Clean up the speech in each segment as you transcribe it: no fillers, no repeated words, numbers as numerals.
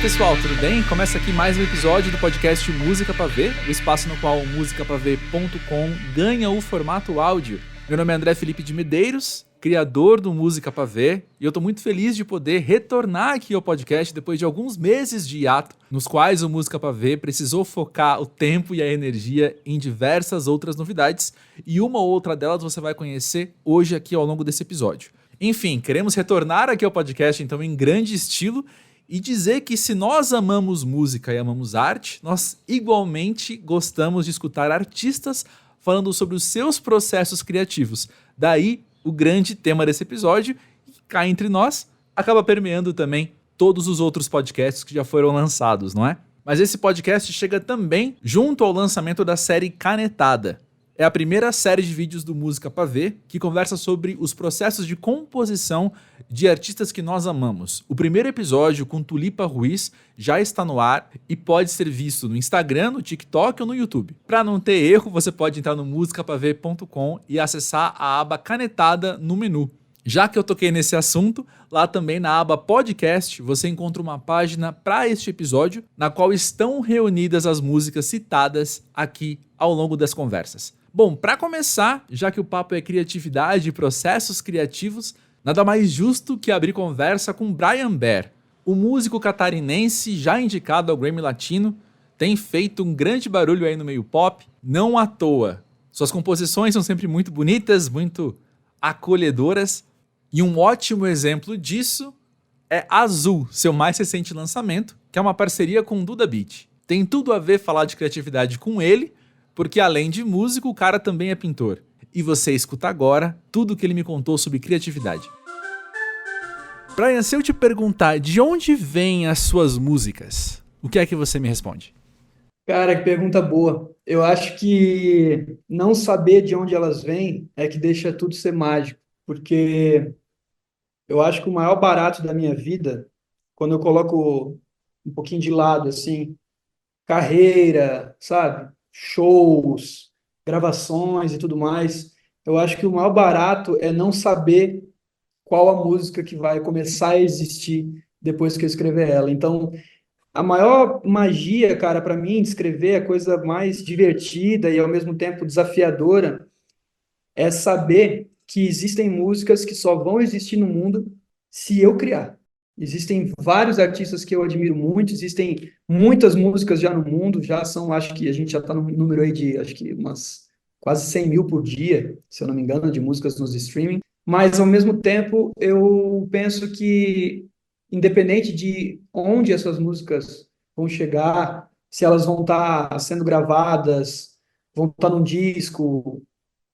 pessoal, tudo bem? Começa aqui mais um episódio do podcast Música Pra Ver, o espaço no qual o musicapavê.com ganha o formato áudio. Meu nome é André Felipe de Medeiros, criador do Música Pra Ver, e eu tô muito feliz de poder retornar aqui ao podcast depois de alguns meses de hiato, nos quais o Música Pra Ver precisou focar o tempo e a energia em diversas outras novidades, e uma ou outra delas você vai conhecer hoje aqui ao longo desse episódio. Enfim, queremos retornar aqui ao podcast então em grande estilo, e dizer que se nós amamos música e amamos arte, nós igualmente gostamos de escutar artistas falando sobre os seus processos criativos. Daí o grande tema desse episódio, que cá entre nós, acaba permeando também todos os outros podcasts que já foram lançados, não é? Mas esse podcast chega também junto ao lançamento da série Canetada. É a primeira série de vídeos do Música Pra Ver que conversa sobre os processos de composição de artistas que nós amamos. O primeiro episódio, com Tulipa Ruiz, já está no ar e pode ser visto no Instagram, no TikTok ou no YouTube. Para não ter erro, você pode entrar no musicapavê.com e acessar a aba Canetada no menu. Já que eu toquei nesse assunto, lá também na aba Podcast você encontra uma página para este episódio, na qual estão reunidas as músicas citadas aqui ao longo das conversas. Bom, para começar, já que o papo é criatividade e processos criativos, nada mais justo que abrir conversa com Brian Bair. O músico catarinense já indicado ao Grammy Latino, tem feito um grande barulho aí no meio pop, não à toa. Suas composições são sempre muito bonitas, muito acolhedoras, e um ótimo exemplo disso é Azul, seu mais recente lançamento, que é uma parceria com o Duda Beat. Tem tudo a ver falar de criatividade com ele, porque além de músico, o cara também é pintor. E você escuta agora tudo o que ele me contou sobre criatividade. Brian, se eu te perguntar de onde vêm as suas músicas, o que é que você me responde? Cara, que pergunta boa. Eu acho que não saber de onde elas vêm é que deixa tudo ser mágico, porque eu acho que o maior barato da minha vida, quando eu coloco um pouquinho de lado, assim, carreira, sabe? Shows, gravações e tudo mais, eu acho que o maior barato é não saber qual a música que vai começar a existir depois que eu escrever ela. Então, a maior magia, cara, para mim, de escrever, a coisa mais divertida e ao mesmo tempo desafiadora, é saber que existem músicas que só vão existir no mundo se eu criar. Existem vários artistas que eu admiro muito, existem muitas músicas já no mundo, já são, acho que a gente já está no número aí de, acho que umas quase 100 mil por dia, se eu não me engano, de músicas nos streaming, mas ao mesmo tempo eu penso que, independente de onde essas músicas vão chegar, se elas vão estar sendo gravadas, vão estar num disco,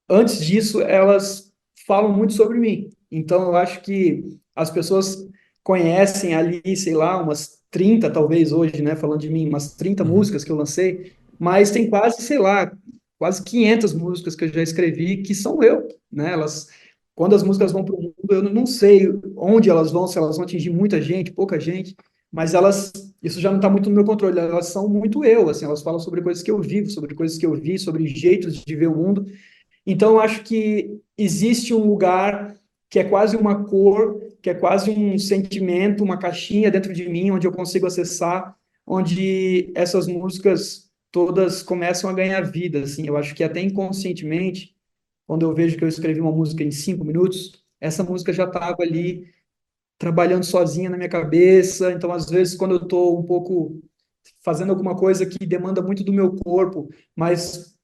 antes disso, elas falam muito sobre mim. Então, eu acho que as pessoas conhecem ali, sei lá, umas 30 talvez hoje, né, falando de mim, umas 30 Uhum. músicas que eu lancei, mas tem quase, sei lá, quase 500 músicas que eu já escrevi que são eu, né? Elas, quando as músicas vão para o mundo, eu não sei onde elas vão, se elas vão atingir muita gente, pouca gente, mas elas, isso já não está muito no meu controle, elas são muito eu, assim, elas falam sobre coisas que eu vivo, sobre coisas que eu vi, sobre jeitos de ver o mundo. Então, eu acho que existe um lugar que é quase uma cor, que é quase um sentimento, uma caixinha dentro de mim, onde eu consigo acessar, onde essas músicas todas começam a ganhar vida, assim. Eu acho que até inconscientemente, quando eu vejo que eu escrevi uma música em 5 minutos, essa música já estava ali trabalhando sozinha na minha cabeça. Então, às vezes, quando eu estou um pouco fazendo alguma coisa que demanda muito do meu corpo, mas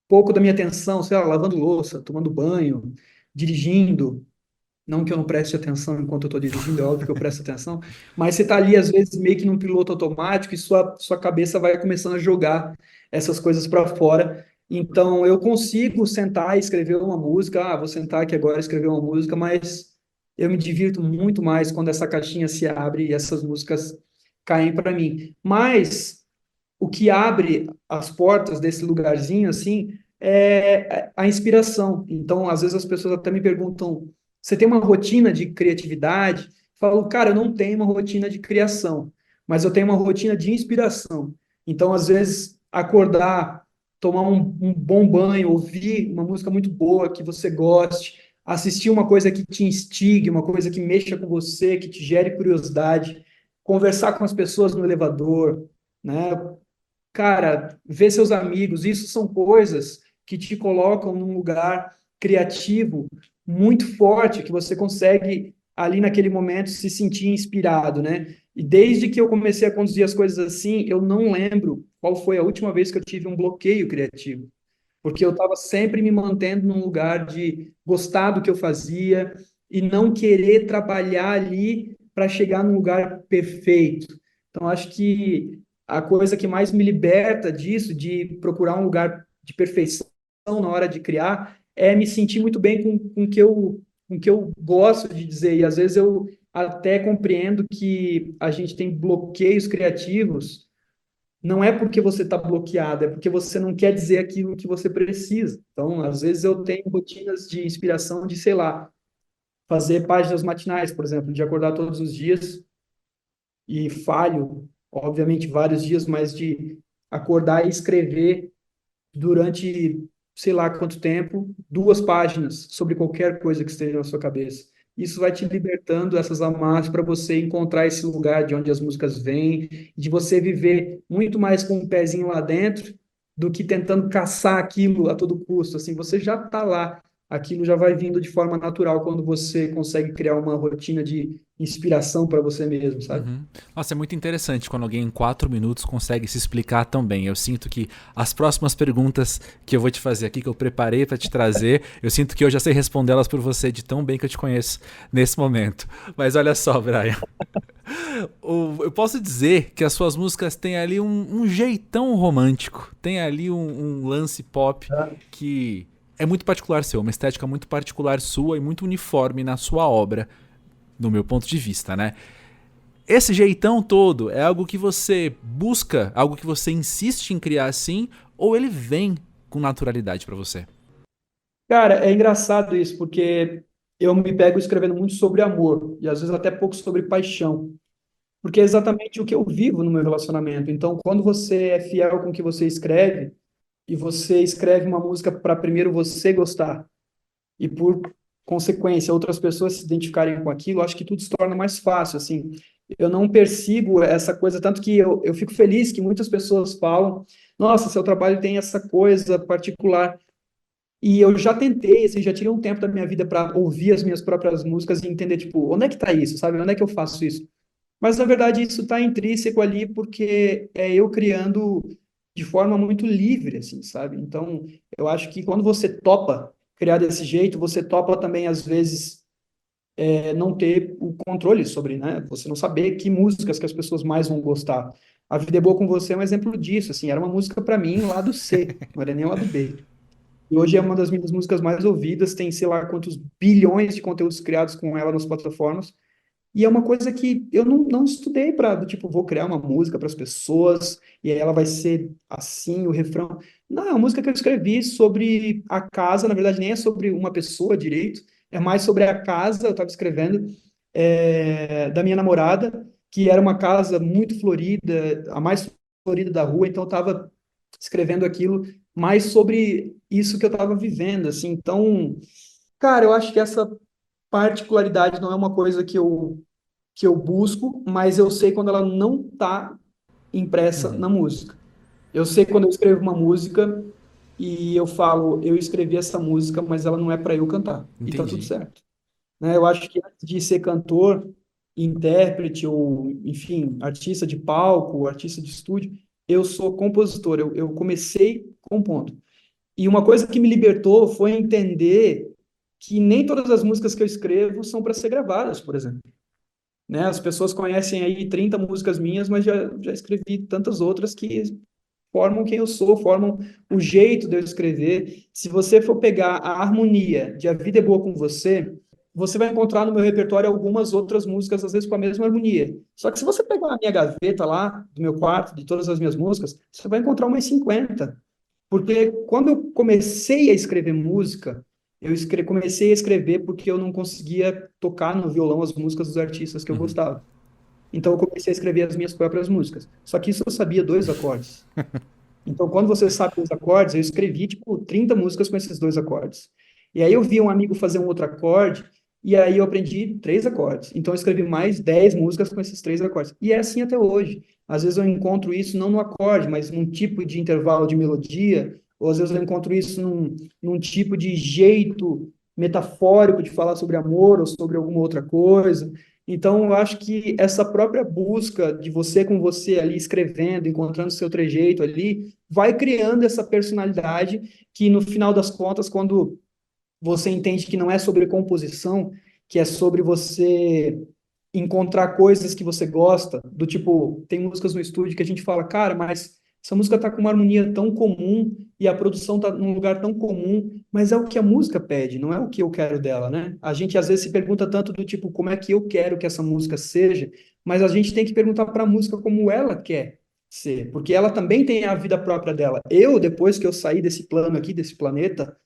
pouco da minha atenção, sei lá, lavando louça, tomando banho, dirigindo. Não que eu não preste atenção enquanto eu estou dirigindo, é óbvio que eu presto atenção, mas você está ali, às vezes, meio que num piloto automático e sua cabeça vai começando a jogar essas coisas para fora. Então, eu consigo sentar e escrever uma música, vou sentar aqui agora e escrever uma música, mas eu me divirto muito mais quando essa caixinha se abre e essas músicas caem para mim. Mas o que abre as portas desse lugarzinho, assim, é a inspiração. Então, às vezes as pessoas até me perguntam: você tem uma rotina de criatividade? Eu falo, cara, eu não tenho uma rotina de criação, mas eu tenho uma rotina de inspiração. Então, às vezes, acordar, tomar um bom banho, ouvir uma música muito boa que você goste, assistir uma coisa que te instigue, uma coisa que mexa com você, que te gere curiosidade, conversar com as pessoas no elevador, né? Cara, ver seus amigos, isso são coisas que te colocam num lugar criativo muito forte, que você consegue ali naquele momento se sentir inspirado, né? E desde que eu comecei a conduzir as coisas assim, eu não lembro qual foi a última vez que eu tive um bloqueio criativo, porque eu estava sempre me mantendo num lugar de gostar do que eu fazia e não querer trabalhar ali para chegar num lugar perfeito. Então, acho que a coisa que mais me liberta disso, de procurar um lugar de perfeição na hora de criar, é me sentir muito bem com o que eu gosto de dizer. E às vezes eu até compreendo que a gente tem bloqueios criativos, não é porque você está bloqueado, é porque você não quer dizer aquilo que você precisa. Então, às vezes eu tenho rotinas de inspiração de, sei lá, fazer páginas matinais, por exemplo, de acordar todos os dias e falho, obviamente, vários dias, mas de acordar e escrever durante, sei lá quanto tempo, 2 páginas sobre qualquer coisa que esteja na sua cabeça. Isso vai te libertando essas amarras para você encontrar esse lugar de onde as músicas vêm, de você viver muito mais com um pezinho lá dentro do que tentando caçar aquilo a todo custo. Assim, você já está lá, aquilo já vai vindo de forma natural quando você consegue criar uma rotina de inspiração para você mesmo, sabe? Uhum. Nossa, é muito interessante quando alguém em 4 minutos consegue se explicar tão bem. Eu sinto que as próximas perguntas que eu vou te fazer aqui, que eu preparei pra te trazer, eu sinto que eu já sei respondê-las por você de tão bem que eu te conheço nesse momento. Mas olha só, Brian. Eu posso dizer que as suas músicas têm ali um jeitão romântico, tem ali um lance pop que é muito particular seu, uma estética muito particular sua e muito uniforme na sua obra, do meu ponto de vista, né? Esse jeitão todo é algo que você busca, algo que você insiste em criar assim, ou ele vem com naturalidade pra você? Cara, é engraçado isso, porque eu me pego escrevendo muito sobre amor, e às vezes até pouco sobre paixão, porque é exatamente o que eu vivo no meu relacionamento. Então, quando você é fiel com o que você escreve, e você escreve uma música para primeiro você gostar, e por consequência outras pessoas se identificarem com aquilo, acho que tudo se torna mais fácil, assim. Eu não persigo essa coisa, tanto que eu fico feliz que muitas pessoas falam, nossa, seu trabalho tem essa coisa particular. E eu já tentei, assim, já tirei um tempo da minha vida para ouvir as minhas próprias músicas e entender, tipo, onde é que tá isso, sabe? Onde é que eu faço isso? Mas, na verdade, isso está intrínseco ali porque é eu criando de forma muito livre, assim, sabe? Então, eu acho que quando você topa criar desse jeito, você topa também, às vezes, não ter o controle sobre, né? Você não saber que músicas que as pessoas mais vão gostar. A Vida é Boa com Você é um exemplo disso, assim, era uma música para mim lado C, não era nem lado B. E hoje é uma das minhas músicas mais ouvidas, tem sei lá quantos bilhões de conteúdos criados com ela nas plataformas. E é uma coisa que eu não estudei para, tipo, vou criar uma música para as pessoas e aí ela vai ser assim, o refrão. Não, é uma música que eu escrevi sobre a casa, na verdade nem é sobre uma pessoa direito, é mais sobre a casa, eu estava escrevendo, da minha namorada, que era uma casa muito florida, a mais florida da rua, então eu estava escrevendo aquilo mais sobre isso que eu estava vivendo, assim. Então, cara, eu acho que essa particularidade não é uma coisa que eu busco, mas eu sei quando ela não está impressa Uhum. na música. Eu sei quando eu escrevo uma música e eu falo, eu escrevi essa música, mas ela não é para eu cantar. E tá tudo Entendi. certo. Né? Eu acho que antes de ser cantor, intérprete ou, enfim, artista de palco, artista de estúdio, eu sou compositor. Eu comecei compondo. E uma coisa que me libertou foi entender que nem todas as músicas que eu escrevo são para ser gravadas, por exemplo. Né? As pessoas conhecem aí 30 músicas minhas, mas já escrevi tantas outras que formam quem eu sou, formam o jeito de eu escrever. Se você for pegar a harmonia de A Vida é Boa com Você, você vai encontrar no meu repertório algumas outras músicas, às vezes com a mesma harmonia. Só que se você pegar a minha gaveta lá, do meu quarto, de todas as minhas músicas, você vai encontrar umas 50. Porque quando eu comecei a escrever música, comecei a escrever porque eu não conseguia tocar no violão as músicas dos artistas que eu Uhum. gostava. Então eu comecei a escrever as minhas próprias músicas. Só que isso eu sabia 2 acordes. Então, quando você sabe os acordes, eu escrevi, tipo, 30 músicas com esses 2 acordes. E aí eu vi um amigo fazer um outro acorde, e aí eu aprendi 3 acordes. Então eu escrevi mais 10 músicas com esses 3 acordes. E é assim até hoje. Às vezes eu encontro isso não no acorde, mas num tipo de intervalo de melodia, ou às vezes eu encontro isso num tipo de jeito metafórico de falar sobre amor ou sobre alguma outra coisa. Então, eu acho que essa própria busca de você com você ali escrevendo, encontrando seu trejeito ali, vai criando essa personalidade que, no final das contas, quando você entende que não é sobre composição, que é sobre você encontrar coisas que você gosta, do tipo, tem músicas no estúdio que a gente fala, cara, mas essa música tá com uma harmonia tão comum e a produção tá num lugar tão comum, mas é o que a música pede, não é o que eu quero dela, né? A gente às vezes se pergunta tanto do tipo, como é que eu quero que essa música seja, mas a gente tem que perguntar para a música como ela quer ser, porque ela também tem a vida própria dela. Eu, depois que eu saí desse plano aqui, desse planeta,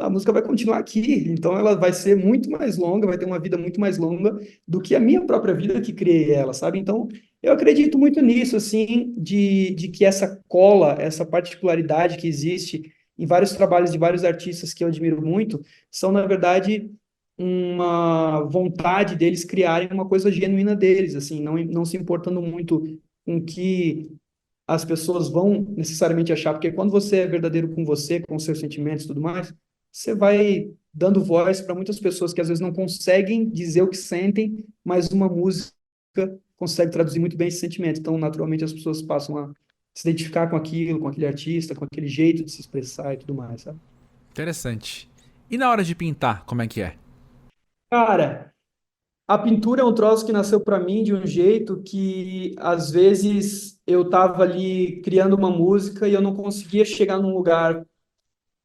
a música vai continuar aqui, então ela vai ser muito mais longa, vai ter uma vida muito mais longa do que a minha própria vida que criei ela, sabe? Então, eu acredito muito nisso, assim, de que essa cola, essa particularidade que existe em vários trabalhos de vários artistas que eu admiro muito, são, na verdade, uma vontade deles criarem uma coisa genuína deles, assim, não se importando muito com que as pessoas vão necessariamente achar, porque quando você é verdadeiro com você, com seus sentimentos e tudo mais, você vai dando voz para muitas pessoas que às vezes não conseguem dizer o que sentem, mas uma música consegue traduzir muito bem esse sentimento. Então, naturalmente, as pessoas passam a se identificar com aquilo, com aquele artista, com aquele jeito de se expressar e tudo mais, sabe? Interessante. E na hora de pintar, como é que é? Cara, a pintura é um troço que nasceu para mim de um jeito que, às vezes, eu estava ali criando uma música e eu não conseguia chegar num lugar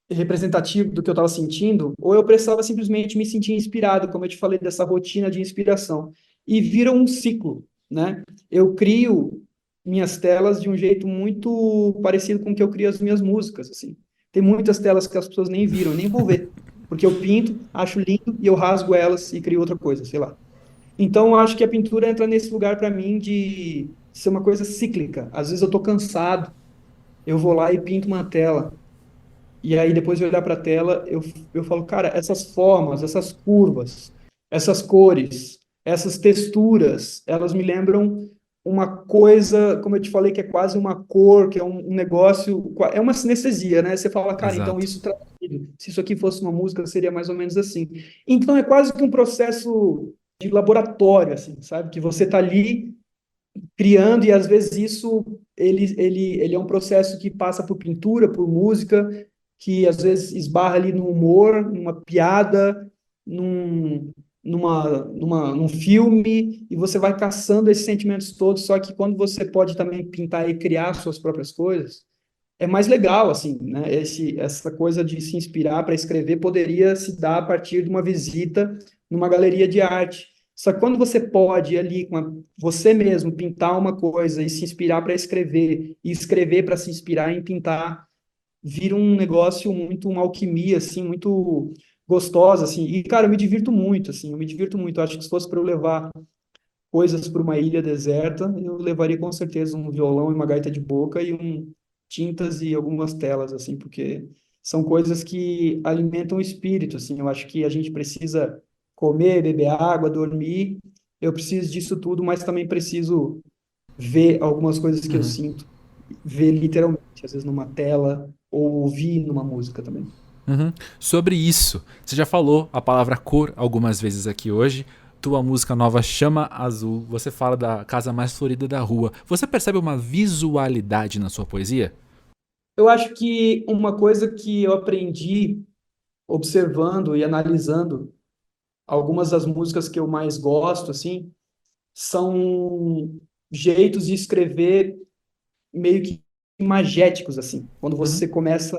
representativo do que eu estava sentindo, ou eu precisava simplesmente me sentir inspirado, como eu te falei, dessa rotina de inspiração. E vira um ciclo, né? Eu crio minhas telas de um jeito muito parecido com o que eu crio as minhas músicas, assim. Tem muitas telas que as pessoas nem viram, nem vou ver, porque eu pinto, acho lindo e eu rasgo elas e crio outra coisa, sei lá. Então, eu acho que a pintura entra nesse lugar para mim de ser uma coisa cíclica. Às vezes eu estou cansado, eu vou lá e pinto uma tela. E aí, depois de olhar para a tela, eu falo, cara, essas formas, essas curvas, essas cores, essas texturas, elas me lembram uma coisa, como eu te falei, que é quase uma cor, que é um negócio, é uma sinestesia, né? Você fala, cara, então Exato. isso traduzido, se isso aqui fosse uma música, seria mais ou menos assim. Então é quase que um processo de laboratório, assim, sabe? Que você está ali criando e às vezes isso ele é um processo que passa por pintura, por música, que às vezes esbarra ali no humor, numa piada, num, num filme, e você vai caçando esses sentimentos todos, só que quando você pode também pintar e criar suas próprias coisas, é mais legal, assim, né? Essa coisa de se inspirar para escrever poderia se dar a partir de uma visita numa galeria de arte. Só que quando você pode ir ali você mesmo pintar uma coisa e se inspirar para escrever, e escrever para se inspirar em pintar, vira um negócio muito, uma alquimia, assim, muito gostosa, assim. E, cara, eu me divirto muito, assim, eu me divirto muito. Eu acho que se fosse para eu levar coisas para uma ilha deserta, eu levaria com certeza um violão e uma gaita de boca e tintas e algumas telas, assim, porque são coisas que alimentam o espírito, assim. Eu acho que a gente precisa comer, beber água, dormir. Eu preciso disso tudo, mas também preciso ver algumas coisas que eu Uhum. sinto, ver literalmente, às vezes numa tela ou ouvir numa música também. Uhum. Sobre isso, você já falou a palavra cor algumas vezes aqui hoje. Tua música nova Chama Azul. Você fala da casa mais florida da rua. Você percebe uma visualidade na sua poesia? Eu acho que uma coisa que eu aprendi observando e analisando algumas das músicas que eu mais gosto, assim, são jeitos de escrever meio que imagéticos, assim. Quando Uhum. você começa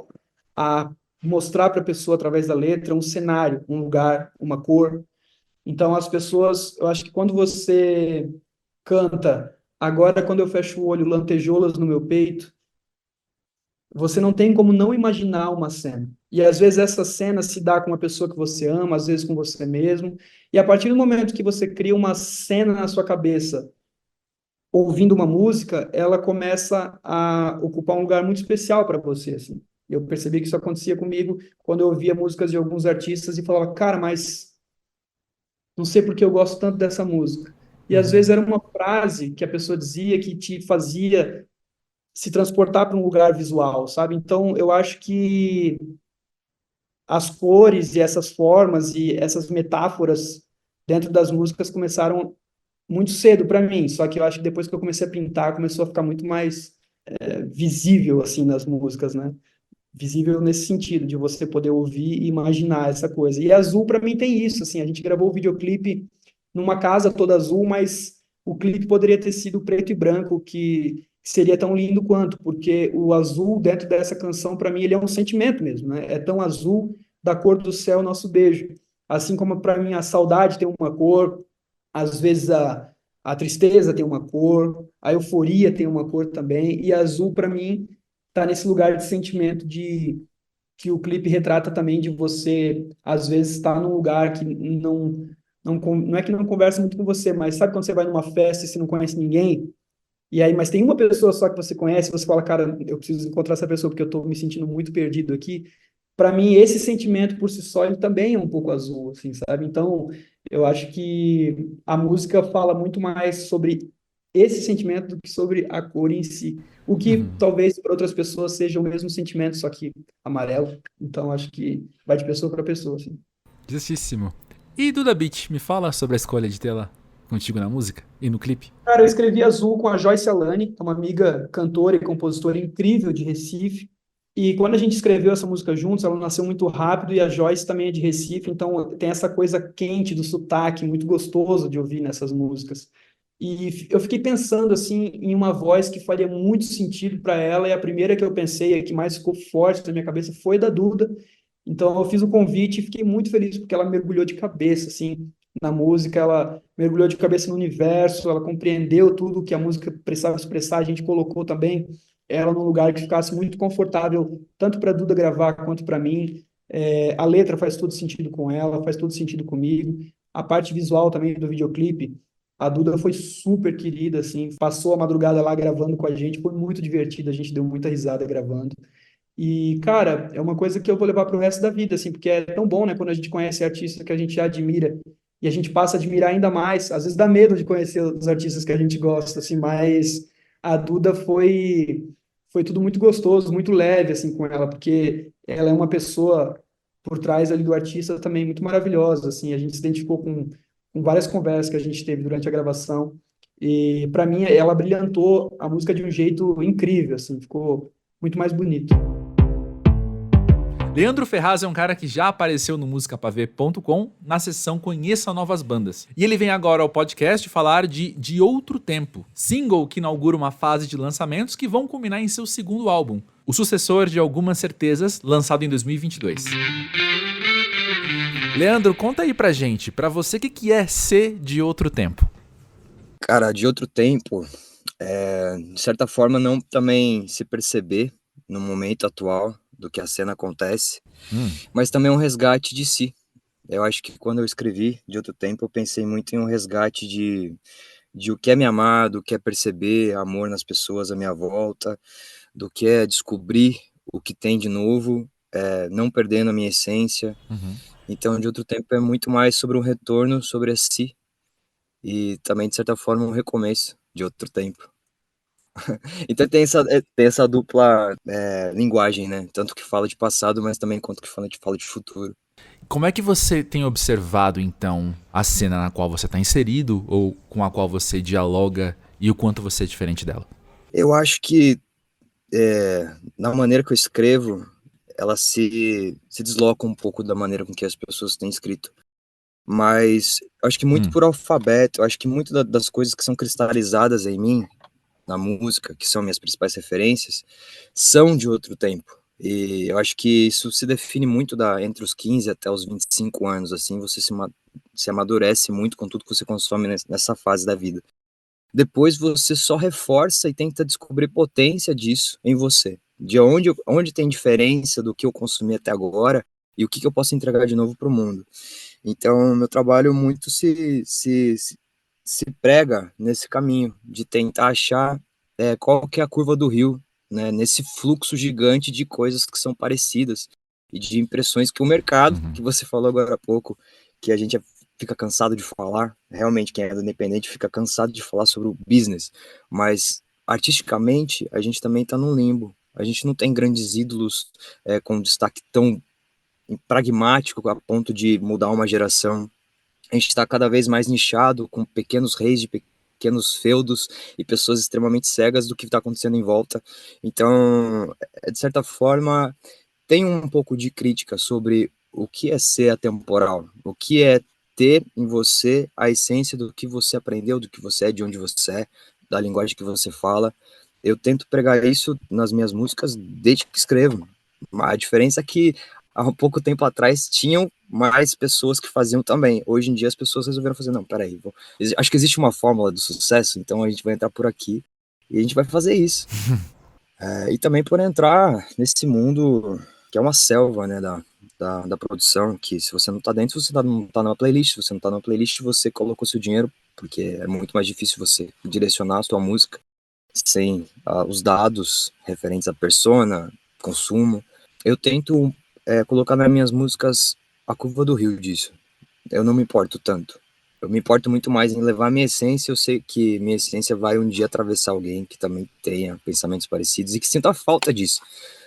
a mostrar para a pessoa através da letra um cenário, um lugar, uma cor. Então, as pessoas, eu acho que quando você canta, agora quando eu fecho o olho, lantejoulas no meu peito, você não tem como não imaginar uma cena. E às vezes essa cena se dá com uma pessoa que você ama, às vezes com você mesmo. E a partir do momento que você cria uma cena na sua cabeça, ouvindo uma música, ela começa a ocupar um lugar muito especial para você, assim. Eu percebi que isso acontecia comigo quando eu ouvia músicas de alguns artistas e falava, cara, mas Não sei porque eu gosto tanto dessa música. E às vezes Uhum. era uma frase que a pessoa dizia que te fazia se transportar para um lugar visual, sabe? Então eu acho que as cores e essas formas e essas metáforas dentro das músicas começaram muito cedo para mim. Só que eu acho que depois que eu comecei a pintar, começou a ficar muito mais visível assim nas músicas, né? Visível nesse sentido, de você poder ouvir e imaginar essa coisa. E Azul, para mim, tem isso, assim, a gente gravou o videoclipe numa casa toda azul, mas o clipe poderia ter sido preto e branco, que seria tão lindo quanto, porque o azul dentro dessa canção, para mim, ele é um sentimento mesmo, né? É tão azul da cor do céu nosso beijo. Assim como para mim a saudade tem uma cor, às vezes a tristeza tem uma cor, a euforia tem uma cor também, e azul, para mim, tá nesse lugar de sentimento de que o clipe retrata também de você às vezes estar num lugar que não é que não conversa muito com você, mas sabe quando você vai numa festa e você não conhece ninguém? E aí, mas tem uma pessoa só que você conhece, e você fala, cara, eu preciso encontrar essa pessoa porque eu estou me sentindo muito perdido aqui. Para mim, esse sentimento por si só, ele também é um pouco azul, assim, sabe? Então, eu acho que a música fala muito mais sobre esse sentimento do que sobre a cor em si. O que Uhum. talvez para outras pessoas seja o mesmo sentimento, só que amarelo. Então, acho que vai de pessoa para pessoa, assim. Justíssimo. E Duda Beat, me fala sobre a escolha de tê-la contigo na música e no clipe. Cara, eu escrevi Azul com a Joyce Alane, que é uma amiga cantora e compositora incrível de Recife. E quando a gente escreveu essa música juntos, ela nasceu muito rápido e a Joyce também é de Recife, então tem essa coisa quente do sotaque, muito gostoso de ouvir nessas músicas. E eu fiquei pensando assim em uma voz que faria muito sentido para ela, e a primeira que eu pensei, a que mais ficou forte na minha cabeça, foi da Duda. Então eu fiz o convite e fiquei muito feliz porque ela mergulhou de cabeça assim na música, ela mergulhou de cabeça no universo, ela compreendeu tudo que a música precisava expressar, a gente colocou também ela num lugar que ficasse muito confortável, tanto para a Duda gravar quanto para mim. A letra faz todo sentido com ela, faz todo sentido comigo. A parte visual também do videoclipe, a Duda foi super querida, assim, passou a madrugada lá gravando com a gente, foi muito divertido, a gente deu muita risada gravando. E, cara, é uma coisa que eu vou levar para o resto da vida, assim, porque é tão bom, né, quando a gente conhece artistas que a gente admira e a gente passa a admirar ainda mais. Às vezes dá medo de conhecer os artistas que a gente gosta, assim, mas a Duda foi tudo muito gostoso, muito leve, assim, com ela, porque ela é uma pessoa por trás ali do artista também muito maravilhosa, assim, a gente se identificou com várias conversas que a gente teve durante a gravação. E, para mim, ela brilhantou a música de um jeito incrível, assim, ficou muito mais bonito. Leandro Ferraz é um cara que já apareceu no musicapavê.com na seção Conheça Novas Bandas. E ele vem agora ao podcast falar de Outro Tempo, single que inaugura uma fase de lançamentos que vão culminar em seu segundo álbum, o sucessor de Algumas Certezas, lançado em 2022. Leandro, conta aí pra gente, pra você, o que é ser de outro tempo? Cara, de outro tempo, de certa forma, não também se perceber no momento atual do que a cena acontece, mas também é um resgate de si. Eu acho que quando eu escrevi de outro tempo, eu pensei muito em um resgate de o que é me amar, do que é perceber amor nas pessoas à minha volta, do que é descobrir o que tem de novo, não perdendo a minha essência. Uhum. Então, de outro tempo é muito mais sobre um retorno sobre a si e também, de certa forma, um recomeço de outro tempo. Então tem essa dupla linguagem, né? Tanto que fala de passado, mas também quanto que fala de futuro. Como é que você tem observado, então, a cena na qual você está inserido ou com a qual você dialoga e o quanto você é diferente dela? Eu acho que na maneira que eu escrevo, ela se desloca um pouco da maneira com que as pessoas têm escrito. Mas eu acho que muito por alfabeto, eu acho que muito das coisas que são cristalizadas em mim, na música, que são minhas principais referências, são de outro tempo. E eu acho que isso se define muito entre os 15 até os 25 anos, assim, você se amadurece muito com tudo que você consome nessa fase da vida. Depois você só reforça e tenta descobrir potência disso em você, de onde tem diferença do que eu consumi até agora e o que eu posso entregar de novo para o mundo. Então, meu trabalho muito se prega nesse caminho de tentar achar qual que é a curva do rio, né, nesse fluxo gigante de coisas que são parecidas e de impressões que o mercado, Uhum. que você falou agora há pouco, que a gente fica cansado de falar, realmente quem é independente fica cansado de falar sobre o business, mas artisticamente a gente também está num limbo. A gente não tem grandes ídolos com destaque tão pragmático a ponto de mudar uma geração. A gente está cada vez mais nichado, com pequenos reis de pequenos feudos e pessoas extremamente cegas do que está acontecendo em volta. Então, de certa forma, tem um pouco de crítica sobre o que é ser atemporal, o que é ter em você a essência do que você aprendeu, do que você é, de onde você é, da linguagem que você fala. Eu tento pregar isso nas minhas músicas desde que escrevo. A diferença é que há um pouco tempo atrás tinham mais pessoas que faziam também. Hoje em dia as pessoas resolveram fazer, não, peraí, acho que existe uma fórmula do sucesso, então a gente vai entrar por aqui e a gente vai fazer isso. E também por entrar nesse mundo que é uma selva, né, da produção, que se você não tá dentro, você não tá numa playlist, se você não tá numa playlist, você colocou seu dinheiro, porque é muito mais difícil você direcionar a sua música sem os dados referentes à persona, consumo. Eu tento colocar nas minhas músicas a curva do rio disso. Eu não me importo tanto. Eu me importo muito mais em levar minha essência. Eu sei que minha essência vai um dia atravessar alguém que também tenha pensamentos parecidos e que sinta falta disso.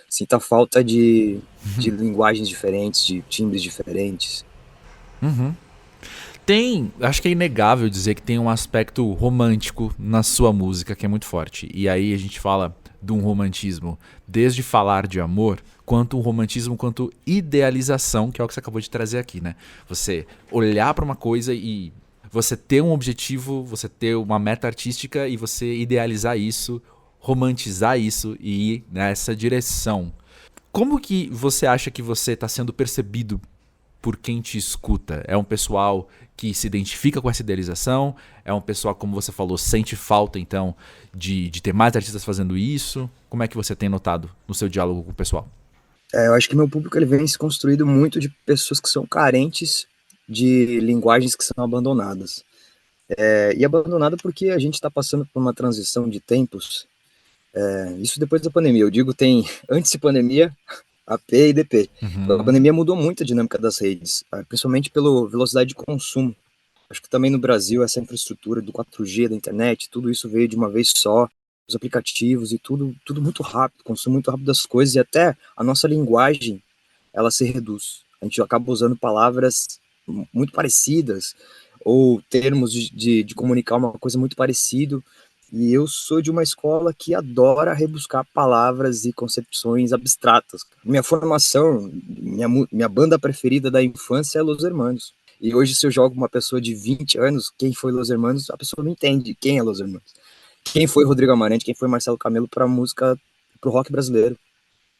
Sinta falta de linguagens diferentes, de timbres diferentes. Acho que é inegável dizer que tem um aspecto romântico na sua música que é muito forte. E aí a gente fala de um romantismo desde falar de amor, quanto um romantismo, quanto idealização, que é o que você acabou de trazer aqui, né? Você olhar para uma coisa e você ter um objetivo, você ter uma meta artística e você idealizar isso, romantizar isso e ir nessa direção. Como que você acha que você está sendo percebido por quem te escuta? É um pessoal que se identifica com essa idealização? É um pessoal, como você falou, sente falta, então, de ter mais artistas fazendo isso? Como é que você tem notado no seu diálogo com o pessoal? Eu acho que meu público ele vem se construído muito de pessoas que são carentes de linguagens que são abandonadas. E abandonada porque a gente está passando por uma transição de tempos. Isso depois da pandemia. Eu digo, tem antes de pandemia, AP e DP. A pandemia mudou muito a dinâmica das redes, principalmente pela velocidade de consumo. Acho que também no Brasil essa infraestrutura do 4G, da internet, tudo isso veio de uma vez só, os aplicativos e tudo muito rápido, consumo muito rápido das coisas, e até a nossa linguagem, ela se reduz. A gente acaba usando palavras muito parecidas, ou termos de comunicar uma coisa muito parecida. E eu sou de uma escola que adora rebuscar palavras e concepções abstratas. Minha formação, minha banda preferida da infância é Los Hermanos. E hoje, se eu jogo uma pessoa de 20 anos, quem foi Los Hermanos, a pessoa não entende quem é Los Hermanos. Quem foi Rodrigo Amarante, quem foi Marcelo Camelo para a música, para o rock brasileiro.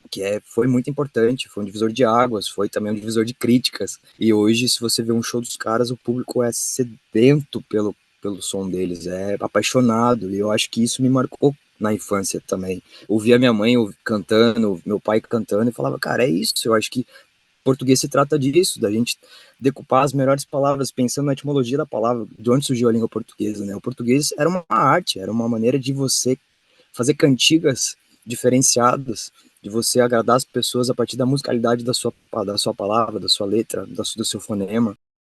Que foi muito importante, foi um divisor de águas, foi também um divisor de críticas. E hoje, se você vê um show dos caras, o público é sedento pelo som deles, é apaixonado, e eu acho que isso me marcou na infância também. Ouvia minha mãe cantando, meu pai cantando, e falava, cara, é isso, eu acho que português se trata disso, da gente decupar as melhores palavras, pensando na etimologia da palavra, de onde surgiu a língua portuguesa, né? O português era uma arte, era uma maneira de você fazer cantigas diferenciadas, de você agradar as pessoas a partir da musicalidade da sua palavra, da sua letra, do seu fonema.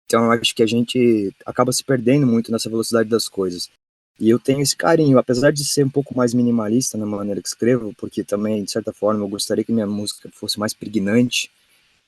Então eu acho que a gente acaba se perdendo muito nessa velocidade das coisas. E eu tenho esse carinho, apesar de ser um pouco mais minimalista na maneira que escrevo, porque também, de certa forma, eu gostaria que minha música fosse mais pregnante.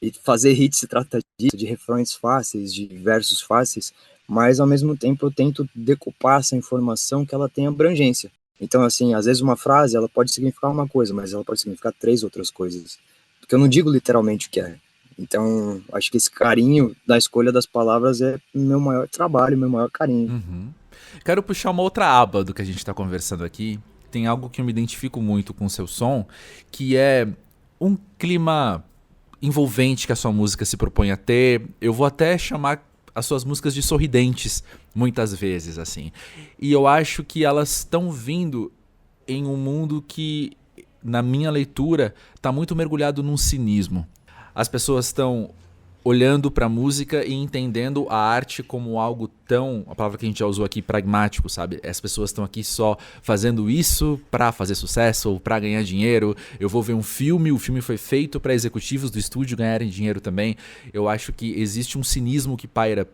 E fazer hit se trata disso, de refrões fáceis, de versos fáceis, mas ao mesmo tempo eu tento decupar essa informação que ela tem abrangência. Então, assim, às vezes uma frase ela pode significar uma coisa, mas ela pode significar 3 outras coisas. Porque eu não digo literalmente o que é. Então, acho que esse carinho da escolha das palavras é meu maior trabalho, meu maior carinho. Quero puxar uma outra aba do que a gente está conversando aqui. Tem algo que eu me identifico muito com o seu som, que é um clima envolvente que a sua música se propõe a ter. Eu vou até chamar as suas músicas de sorridentes, muitas vezes, assim. E eu acho que elas estão vindo em um mundo que, na minha leitura, está muito mergulhado num cinismo. As pessoas estão olhando para a música e entendendo a arte como algo tão, a palavra que a gente já usou aqui, pragmático, sabe? As pessoas estão aqui só fazendo isso para fazer sucesso ou para ganhar dinheiro. Eu vou ver um filme, o filme foi feito para executivos do estúdio ganharem dinheiro também. Eu acho que existe um cinismo que paira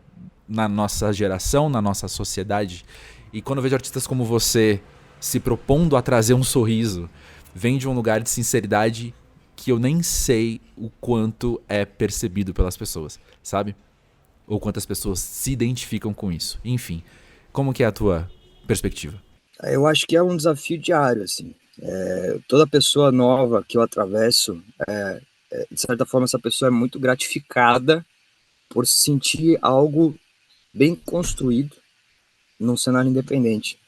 na nossa geração, na nossa sociedade. E quando eu vejo artistas como você se propondo a trazer um sorriso, vem de um lugar de sinceridade que eu nem sei o quanto é percebido pelas pessoas, sabe? Ou quantas pessoas se identificam com isso. Enfim, como que é a tua perspectiva? Eu acho que é um desafio diário, assim. Toda pessoa nova que eu atravesso, de certa forma, essa pessoa é muito gratificada por sentir algo bem construído num cenário independente.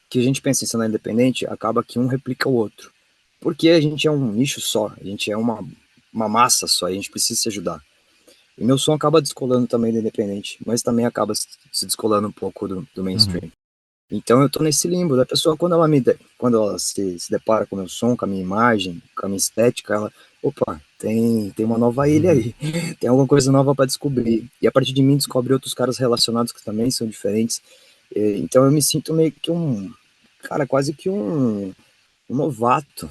Que a gente pensa em cenário independente, acaba que um replica o outro. Porque a gente é um nicho só, a gente é uma massa só, a gente precisa se ajudar. E meu som acaba descolando também do independente, mas também acaba se descolando um pouco do mainstream. Então eu tô nesse limbo da pessoa, quando ela se depara com o meu som, com a minha imagem, com a minha estética, ela, opa, tem uma nova ilha aí, tem alguma coisa nova para descobrir. E a partir de mim descobre outros caras relacionados que também são diferentes. Então eu me sinto meio que quase que um novato,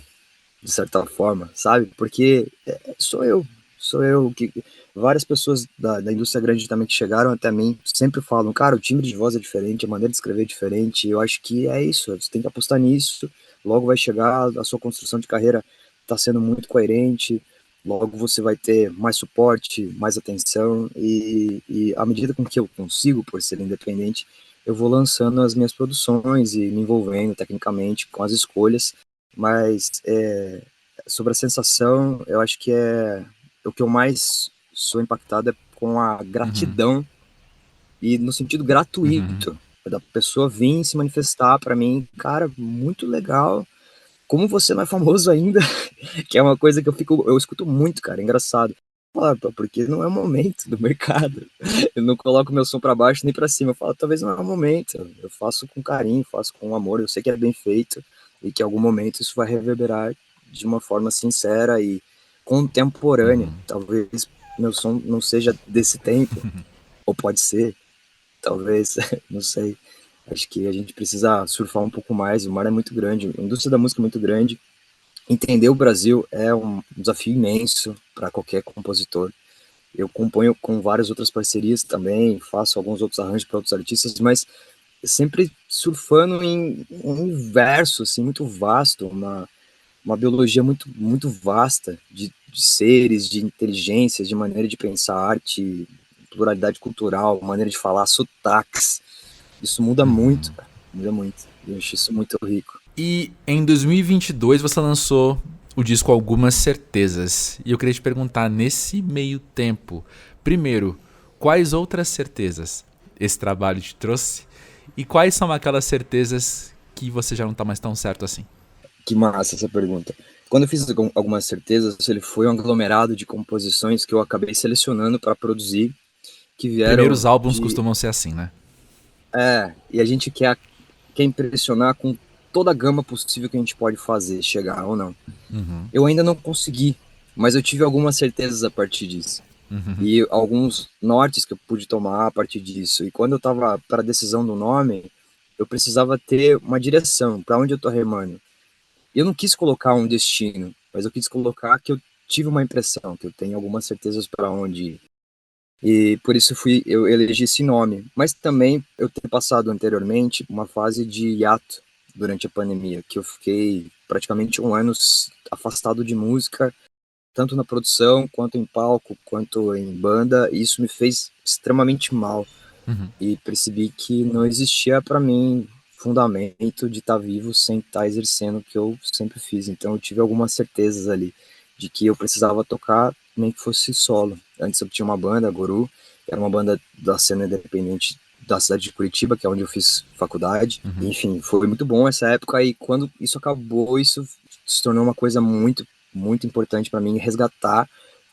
de certa forma, sabe? Porque sou eu que várias pessoas da indústria grande também que chegaram até mim sempre falam, cara, o timbre de voz é diferente, a maneira de escrever é diferente. Eu acho que é isso, você tem que apostar nisso, logo vai chegar, a sua construção de carreira está sendo muito coerente, logo você vai ter mais suporte, mais atenção, e à medida com que eu consigo, por ser independente, eu vou lançando as minhas produções e me envolvendo tecnicamente com as escolhas, mas sobre a sensação, eu acho que o que eu mais sou impactado é com a gratidão e no sentido gratuito da pessoa vir se manifestar para mim, cara, muito legal. Como você não é famoso ainda, que é uma coisa que eu escuto muito, cara, é engraçado. Porque não é o momento do mercado. Eu não coloco meu som para baixo nem para cima. Eu falo, talvez não é o momento. Eu faço com carinho, faço com amor. Eu sei que é bem feito e que em algum momento isso vai reverberar de uma forma sincera e contemporânea. Talvez meu som não seja desse tempo, ou pode ser, talvez, não sei. Acho que a gente precisa surfar um pouco mais. O mar é muito grande, a indústria da música é muito grande. Entender o Brasil é um desafio imenso para qualquer compositor. Eu componho com várias outras parcerias também, faço alguns outros arranjos para outros artistas, mas sempre surfando em um universo assim, muito vasto, uma biologia muito, muito vasta de seres, de inteligências, de maneira de pensar arte, pluralidade cultural, maneira de falar, sotaques. Isso muda muito, cara. Muda muito. Eu acho isso muito rico. E em 2022 você lançou o disco Algumas Certezas. E eu queria te perguntar, nesse meio tempo, primeiro, quais outras certezas esse trabalho te trouxe? E quais são aquelas certezas que você já não tá mais tão certo assim? Que massa essa pergunta. Quando eu fiz Algumas Certezas, ele foi um aglomerado de composições que eu acabei selecionando para produzir, que vieram Primeiros álbuns costumam ser assim, né? E a gente quer impressionar com toda a gama possível que a gente pode fazer, chegar ou não. Eu ainda não consegui, mas eu tive algumas certezas a partir disso. E alguns nortes que eu pude tomar a partir disso. E quando eu estava para a decisão do nome, eu precisava ter uma direção, para onde eu tô remando. E eu não quis colocar um destino, mas eu quis colocar que eu tive uma impressão, que eu tenho algumas certezas para onde ir. E por isso eu elegi esse nome. Mas também eu tenho passado anteriormente uma fase de hiato durante a pandemia, que eu fiquei praticamente um ano afastado de música, tanto na produção, quanto em palco, quanto em banda, e isso me fez extremamente mal. E percebi que não existia para mim fundamento de estar vivo sem estar exercendo o que eu sempre fiz. Então eu tive algumas certezas ali de que eu precisava tocar, nem que fosse solo. Antes eu tinha uma banda, a Guru, que era uma banda da cena independente da cidade de Curitiba, que é onde eu fiz faculdade. Enfim, foi muito bom essa época, e quando isso acabou, isso se tornou uma coisa muito, muito importante para mim, resgatar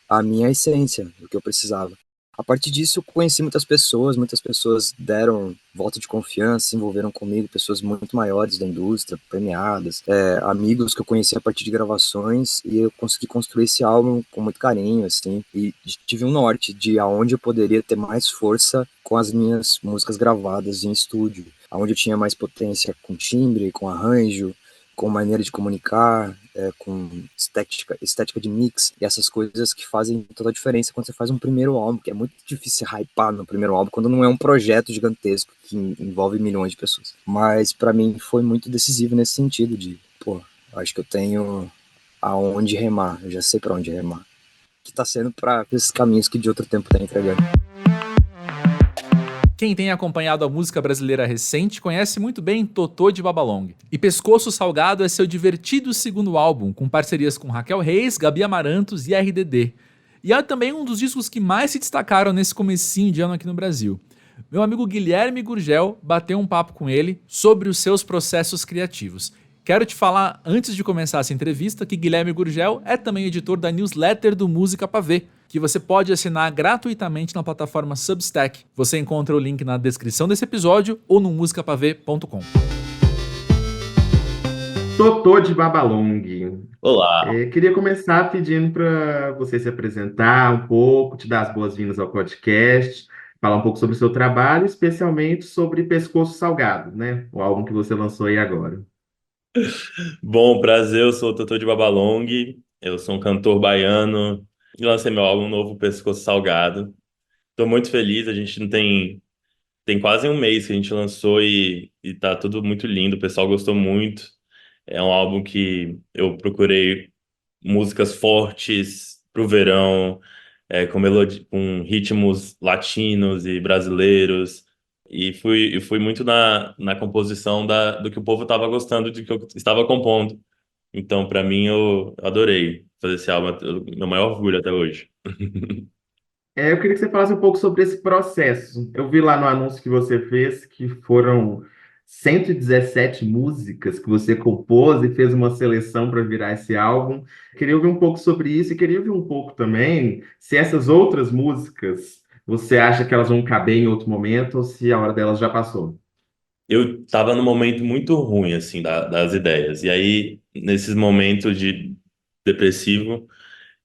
a minha essência, o que eu precisava. A partir disso, eu conheci muitas pessoas deram voto de confiança, se envolveram comigo, pessoas muito maiores da indústria, premiadas, amigos que eu conheci a partir de gravações, e eu consegui construir esse álbum com muito carinho, assim, e tive um norte de aonde eu poderia ter mais força com as minhas músicas gravadas em estúdio, aonde eu tinha mais potência com timbre, com arranjo, com maneira de comunicar, com estética de mix e essas coisas que fazem toda a diferença quando você faz um primeiro álbum, que é muito difícil hypar no primeiro álbum quando não é um projeto gigantesco que envolve milhões de pessoas. Mas para mim foi muito decisivo nesse sentido de, pô, acho que eu tenho aonde remar, eu já sei para onde remar. Que tá sendo para esses caminhos que de outro tempo tá entregando. Quem tem acompanhado a música brasileira recente conhece muito bem Totô de Babalong. E Pescoço Salgado é seu divertido segundo álbum, com parcerias com Raquel Reis, Gabi Amarantos e RDD. E é também um dos discos que mais se destacaram nesse comecinho de ano aqui no Brasil. Meu amigo Guilherme Gurgel bateu um papo com ele sobre os seus processos criativos. Quero te falar, antes de começar essa entrevista, que Guilherme Gurgel é também editor da newsletter do Música Pra Ver, que você pode assinar gratuitamente na plataforma Substack. Você encontra o link na descrição desse episódio ou no musicapaver.com. Totô de Babalong. Olá. Queria começar pedindo para você se apresentar um pouco, te dar as boas-vindas ao podcast, falar um pouco sobre o seu trabalho, especialmente sobre Pescoço Salgado, né? O álbum que você lançou aí agora. Bom, prazer, eu sou o Totô de Babalong, eu sou um cantor baiano e lancei meu álbum novo, Pescoço Salgado. Estou muito feliz, a gente não tem quase um mês que a gente lançou e tá tudo muito lindo, o pessoal gostou muito. É um álbum que eu procurei músicas fortes pro verão, com ritmos latinos e brasileiros. E fui muito na composição do que o povo estava gostando do que eu estava compondo. Então, para mim, eu adorei fazer esse álbum, meu maior orgulho até hoje. Eu queria que você falasse um pouco sobre esse processo. Eu vi lá no anúncio que você fez que foram 117 músicas que você compôs e fez uma seleção para virar esse álbum. Queria ouvir um pouco sobre isso e queria ouvir um pouco também se essas outras músicas você acha que elas vão caber em outro momento ou se a hora delas já passou. Eu estava num momento muito ruim, assim, das ideias. E aí, nesses momentos de depressivo,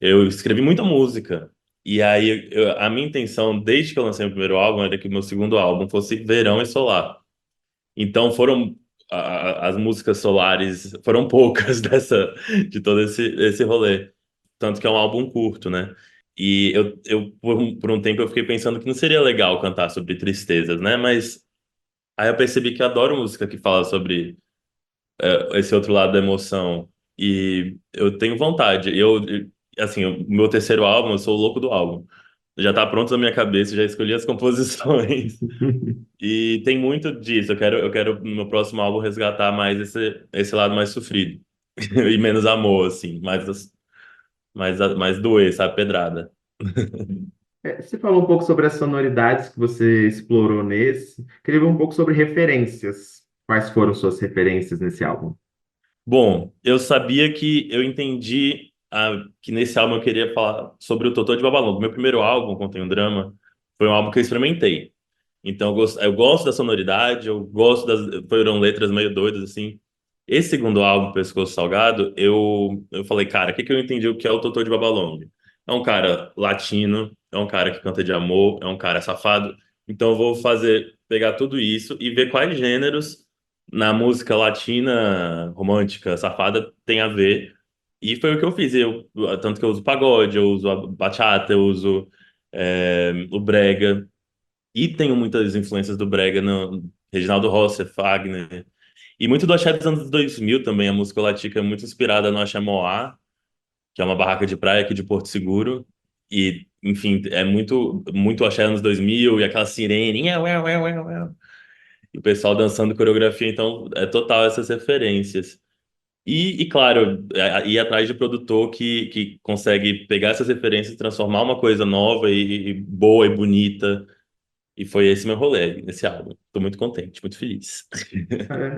eu escrevi muita música. E aí, a minha intenção, desde que eu lancei o primeiro álbum, era que o meu segundo álbum fosse verão e solar. Então as músicas solares foram poucas de todo esse rolê. Tanto que é um álbum curto, né? E eu por um tempo eu fiquei pensando que não seria legal cantar sobre tristezas, né? Mas aí eu percebi que eu adoro música que fala sobre esse outro lado da emoção. E eu tenho vontade. Assim, o meu terceiro álbum, eu sou o louco do álbum. Já tá pronto na minha cabeça, já escolhi as composições. E tem muito disso. Eu quero no meu próximo álbum resgatar mais esse lado mais sofrido e menos amor, assim, mais doer, sabe, pedrada. Você falou um pouco sobre as sonoridades que você explorou nesse. Queria ver um pouco sobre referências. Quais foram suas referências nesse álbum? Bom, eu sabia que eu entendi que nesse álbum eu queria falar sobre o Totô de Babalongo. Meu primeiro álbum, Contém um Drama, foi um álbum que eu experimentei. Então eu gosto da sonoridade, eu gosto foram letras meio doidas, assim. Esse segundo álbum, Pescoço Salgado, eu falei, cara, o que eu entendi o que é o Totô de Babalong? É um cara latino, é um cara que canta de amor, é um cara safado. Então eu vou pegar tudo isso e ver quais gêneros na música latina, romântica, safada, tem a ver. E foi o que eu fiz. Tanto que eu uso pagode, eu uso a bachata, eu uso o brega. E tenho muitas influências do brega no Reginaldo Rossi, Fagner. E muito do axé dos anos 2000 também. A música latina é muito inspirada no Axé Moá, que é uma barraca de praia aqui de Porto Seguro. E, enfim, é muito, muito axé anos 2000 e aquela sirene. Ué, ué, ué, ué, ué. E o pessoal dançando coreografia. Então, é total essas referências. Claro, ir atrás de produtor que consegue pegar essas referências e transformar uma coisa nova e boa e bonita. E foi esse meu rolê, nesse álbum. Tô muito contente, muito feliz.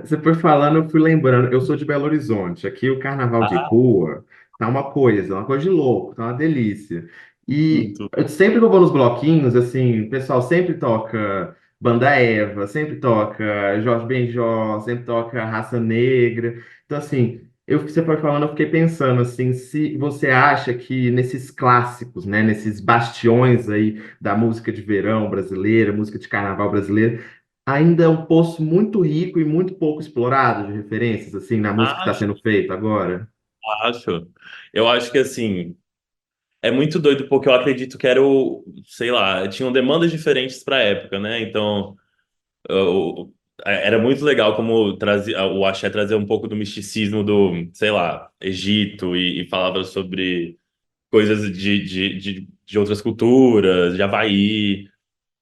Você foi falando, eu fui lembrando. Eu sou de Belo Horizonte. Aqui o carnaval de Ah, rua tá uma coisa de louco, tá uma delícia. E muito. sempre que eu vou nos bloquinhos, assim, o pessoal sempre toca Banda Eva, sempre toca Jorge Benjor, sempre toca Raça Negra. Então, assim, você foi falando, eu fiquei pensando, assim, se você acha que nesses clássicos, né, nesses bastiões aí da música de verão brasileira, música de carnaval brasileira, ainda é um poço muito rico e muito pouco explorado de referências, assim, na música que está Acho, sendo feita agora. acho. Eu acho que assim, é muito doido porque eu acredito que era o, sei lá, tinham demandas diferentes para a época, né? Então, o- era muito legal como trazia, o axé trazia um pouco do misticismo do, sei lá, Egito e falava sobre coisas de outras culturas, de Havaí.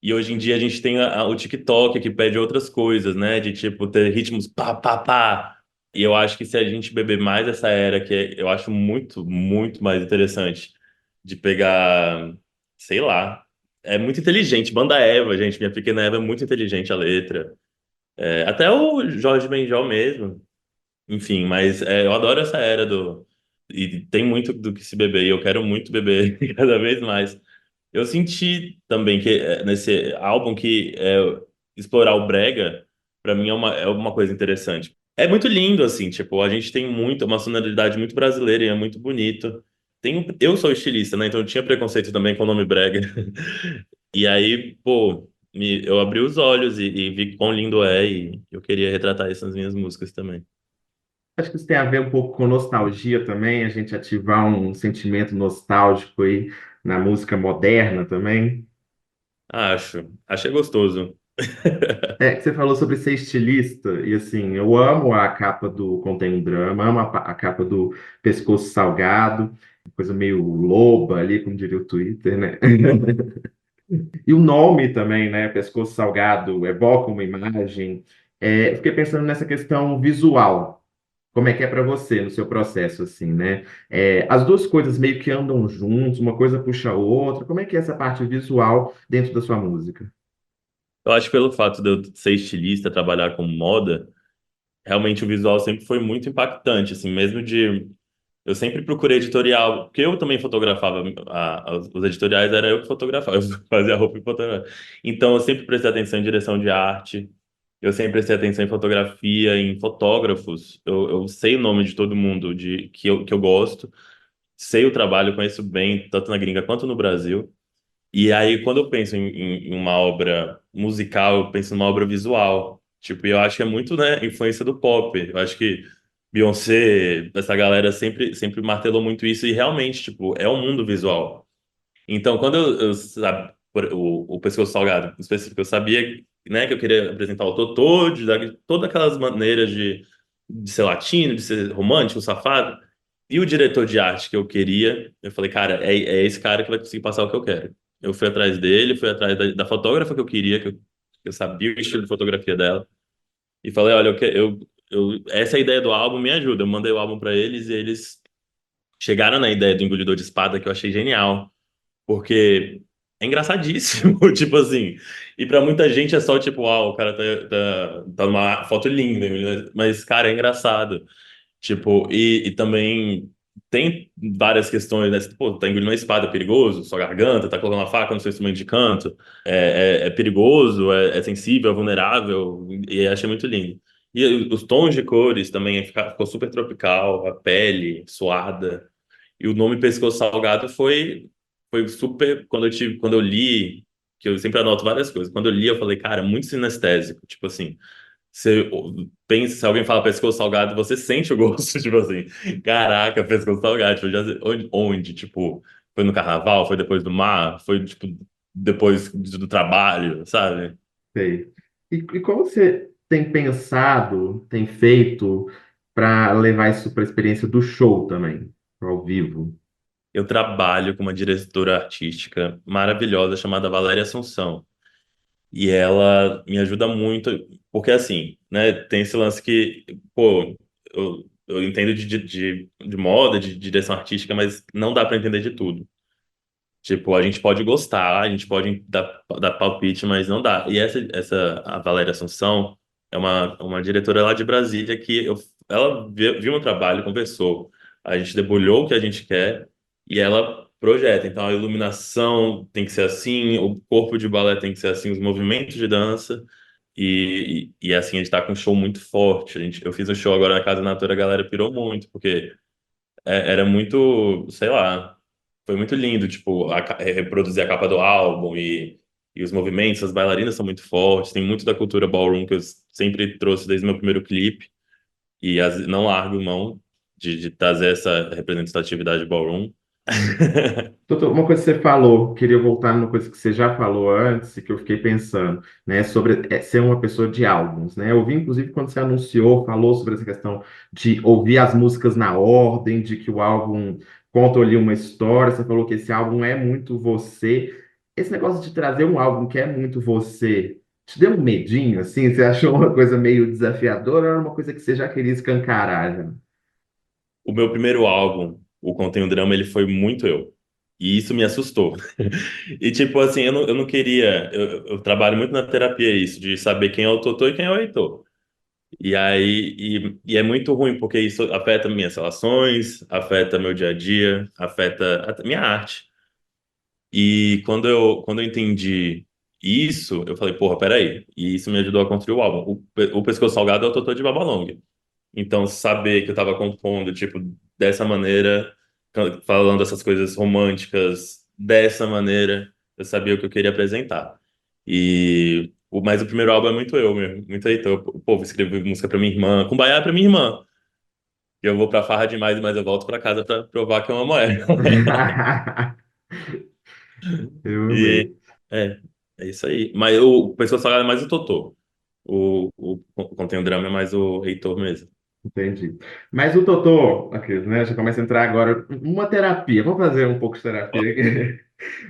E hoje em dia a gente tem o TikTok que pede outras coisas, né? De tipo ter ritmos pá, pá, pá. E eu acho que se a gente beber mais essa era, eu acho muito, muito mais interessante de pegar, sei lá, é muito inteligente. Banda Eva, gente, Minha Pequena Eva é muito inteligente a letra. É, até o Jorge Benjol mesmo. Enfim, mas eu adoro essa era do. E tem muito do que se beber, e eu quero muito beber cada vez mais. Eu senti também que nesse álbum que explorar o brega, pra mim é uma coisa interessante. É muito lindo, assim, tipo, a gente tem muito, uma sonoridade muito brasileira e é muito bonito. Eu sou estilista, né? Então eu tinha preconceito também com o nome brega. E aí, pô, eu abri os olhos e vi quão lindo é e eu queria retratar isso nas minhas músicas também. Acho que isso tem a ver um pouco com nostalgia também, a gente ativar um sentimento nostálgico aí na música moderna também. Achei gostoso. É, que você falou sobre ser estilista, e assim, eu amo a capa do Contém um Drama, amo a capa do Pescoço Salgado, coisa meio loba ali, como diria o Twitter, né? E o nome também, né? Pescoço Salgado, evoca uma imagem. É, eu fiquei pensando nessa questão visual. Como é que é para você no seu processo, assim, né? É, as duas coisas meio que andam juntos, uma coisa puxa a outra. Como é que é essa parte visual dentro da sua música? Eu acho que pelo fato de eu ser estilista, trabalhar com moda, realmente o visual sempre foi muito impactante, assim, mesmo de... Eu sempre procurei editorial, porque eu também fotografava, os editoriais era eu que fotografava, eu fazia roupa e fotografava. Então eu sempre prestei atenção em direção de arte, eu sempre prestei atenção em fotografia, em fotógrafos, eu sei o nome de todo mundo que eu gosto, sei o trabalho, conheço bem, tanto na gringa quanto no Brasil. E aí, quando eu penso em uma obra musical, eu penso numa obra visual. Tipo, e eu acho que é muito, né, influência do pop. Eu acho que Beyoncé, essa galera sempre martelou muito isso e realmente, tipo, é um mundo visual. Então, quando o Pescoço Salgado, em específico, eu sabia, né, que eu queria apresentar o Totô, de dar todas aquelas maneiras de ser latino, de ser romântico, safado. E o diretor de arte que eu queria, eu falei, cara, é esse cara que vai conseguir passar o que eu quero. Eu fui atrás dele, fui atrás da fotógrafa que eu queria, que eu sabia o estilo de fotografia dela. E falei, olha, essa é a ideia do álbum, me ajuda. Eu mandei o álbum pra eles e eles chegaram na ideia do Engolidor de Espada, que eu achei genial. Porque é engraçadíssimo, tipo assim. E pra muita gente é só tipo, o cara tá numa foto linda, mas, cara, é engraçado. Tipo, e também tem várias questões, né? Pô, tá engolindo uma espada, é perigoso, sua garganta, tá colocando uma faca no seu instrumento de canto, é perigoso, é sensível, é vulnerável, e achei muito lindo. E os tons de cores também ficou super tropical, a pele suada. E o nome Pescoço Salgado foi super. Quando eu li, que eu sempre anoto várias coisas, quando eu li, eu falei, cara, muito sinestésico. Tipo assim, você pensa, se alguém fala pescoço salgado, você sente o gosto, tipo assim, caraca, pescoço salgado. Tipo, já, onde? Tipo, foi no carnaval, foi depois do mar, foi, tipo, depois do trabalho, sabe? Sei. E como você tem pensado, tem feito para levar isso para a experiência do show também, ao vivo? Eu trabalho com uma diretora artística maravilhosa chamada Valéria Assunção. E ela me ajuda muito, porque assim, né, tem esse lance que, pô, eu entendo de moda, de direção artística, mas não dá para entender de tudo. Tipo, a gente pode gostar, a gente pode dar palpite, mas não dá. E a Valéria Assunção é uma diretora lá de Brasília ela viu meu trabalho, conversou, a gente debulhou o que a gente quer e ela projeta. Então, a iluminação tem que ser assim, o corpo de balé tem que ser assim, os movimentos de dança. E assim, a gente tá com um show muito forte. Eu fiz um show agora na Casa Natura, a galera pirou muito, porque era muito, sei lá, foi muito lindo, tipo, reproduzir a capa do álbum e os movimentos, as bailarinas são muito fortes, tem muito da cultura ballroom que eu sempre trouxe desde o meu primeiro clipe, e não largo mão. de trazer essa representatividade ballroom. Doutor, uma coisa que você falou, queria voltar numa coisa que você já falou antes e que eu fiquei pensando, né, sobre ser uma pessoa de álbuns, né? Eu vi, inclusive, quando você anunciou, falou sobre essa questão de ouvir as músicas na ordem, de que o álbum conta ali uma história, você falou que esse álbum é muito você. Esse negócio de trazer um álbum que é muito você, te deu um medinho, assim? Você achou uma coisa meio desafiadora ou era uma coisa que você já queria escancarar, já? O meu primeiro álbum, o Contém o Drama, ele foi muito eu. E isso me assustou. E, tipo, assim, eu não queria. Eu trabalho muito na terapia isso, de saber quem é o Totô e quem é o Heitor. E aí, e é muito ruim, porque isso afeta minhas relações, afeta meu dia a dia, afeta a minha arte. E quando eu entendi isso, eu falei, porra, peraí. E isso me ajudou a construir o álbum. O Pescoço Salgado é o Totô de Babalong. Então, saber que eu tava compondo, tipo, dessa maneira, falando essas coisas românticas, dessa maneira, eu sabia o que eu queria apresentar. Mas o primeiro álbum é muito eu mesmo, muito Heitor. O povo escreve música pra minha irmã, Kumbaya é pra minha irmã. E eu vou pra farra demais, mas eu volto pra casa pra provar que eu amo ela. Eu E amei. é, é isso aí. Mas o Pessoa Salgada é mais o Totô. O Contém o Drama é mais o Heitor mesmo. Entendi. Mas o Totô, aqui, né? Já começa a entrar agora uma terapia. Vamos fazer um pouco de terapia aqui.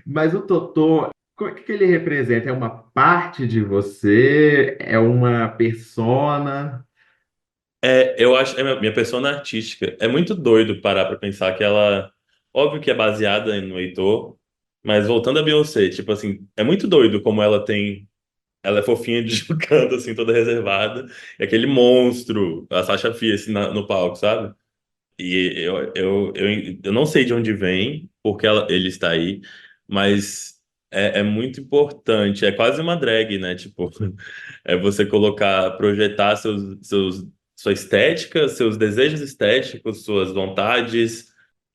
Mas o Totô, o que que ele representa? É uma parte de você? É uma persona? Eu acho, minha persona artística. É muito doido parar pra pensar que ela, óbvio que é baseada no Heitor, mas voltando a Beyoncé, tipo assim, é muito doido como ela é fofinha de canto, assim, toda reservada, e aquele monstro, a Sasha Fierce no palco, sabe? E eu não sei de onde vem, porque ele está aí, mas é muito importante. É quase uma drag, né? Tipo, é você colocar, projetar sua estética, seus desejos estéticos, suas vontades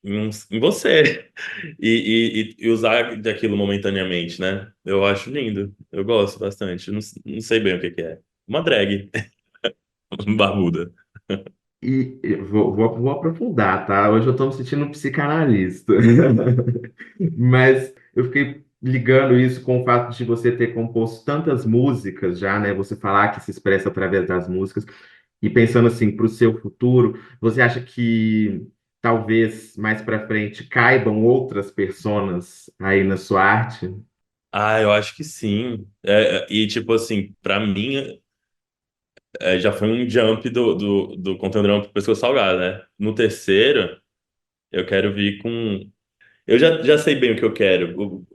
em você e usar daquilo momentaneamente, né? Eu acho lindo. Eu gosto bastante. Não sei bem o que que é. Uma drag barbuda. E eu vou aprofundar, tá? Hoje eu estou me sentindo um psicanalista. Mas eu fiquei ligando isso com o fato de você ter composto tantas músicas já, né? Você falar que se expressa através das músicas. E pensando assim, para o seu futuro, você acha que talvez mais para frente caibam outras personas aí na sua arte? Ah, eu acho que sim. E tipo assim, pra mim, já foi um jump do Contendrão pro Pescoço Salgado, né? No terceiro, eu quero vir com. Eu já sei bem o que eu quero. O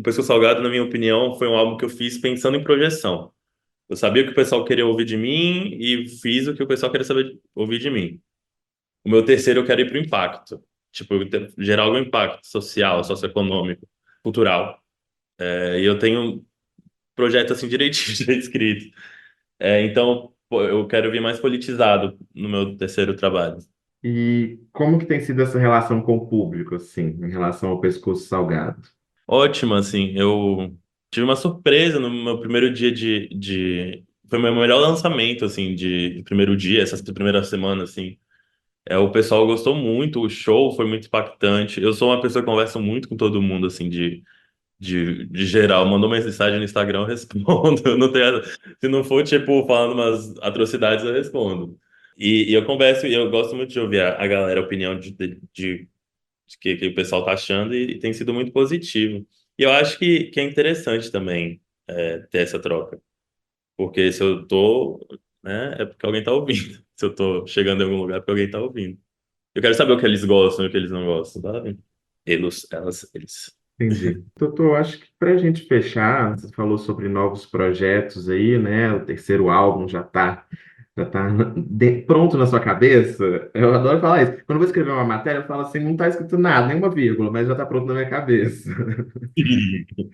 Pescoço Salgado, na minha opinião, foi um álbum que eu fiz pensando em projeção. Eu sabia o que o pessoal queria ouvir de mim e fiz o que o pessoal queria saber ouvir de mim. O meu terceiro, eu quero ir pro impacto. Tipo, gerar algum impacto social, socioeconômico, cultural. E eu tenho um projeto assim direitinho, já escrito. Então, pô, eu quero vir mais politizado no meu terceiro trabalho. E como que tem sido essa relação com o público, assim, em relação ao Pescoço Salgado? Ótimo, assim, eu tive uma surpresa no meu primeiro dia Foi o meu melhor lançamento, assim, de primeiro dia, essa primeira semana, assim. O pessoal gostou muito, o show foi muito impactante. Eu sou uma pessoa que conversa muito com todo mundo, assim, de geral. Mandou mensagem no Instagram, eu respondo. Eu não tenho, se não for, tipo, falando umas atrocidades, eu respondo. E eu converso, e eu gosto muito de ouvir a galera, a opinião de que o pessoal tá achando, e tem sido muito positivo. E eu acho que é interessante também ter essa troca. Porque se eu tô, né, é porque alguém tá ouvindo. Se eu tô chegando em algum lugar, é porque alguém tá ouvindo. Eu quero saber o que eles gostam e o que eles não gostam, sabe? Eles. Entendi. Doutor, acho que para a gente fechar, você falou sobre novos projetos aí, né? O terceiro álbum já tá pronto na sua cabeça. Eu adoro falar isso. Quando eu vou escrever uma matéria, eu falo assim, não está escrito nada, nenhuma vírgula, mas já está pronto na minha cabeça.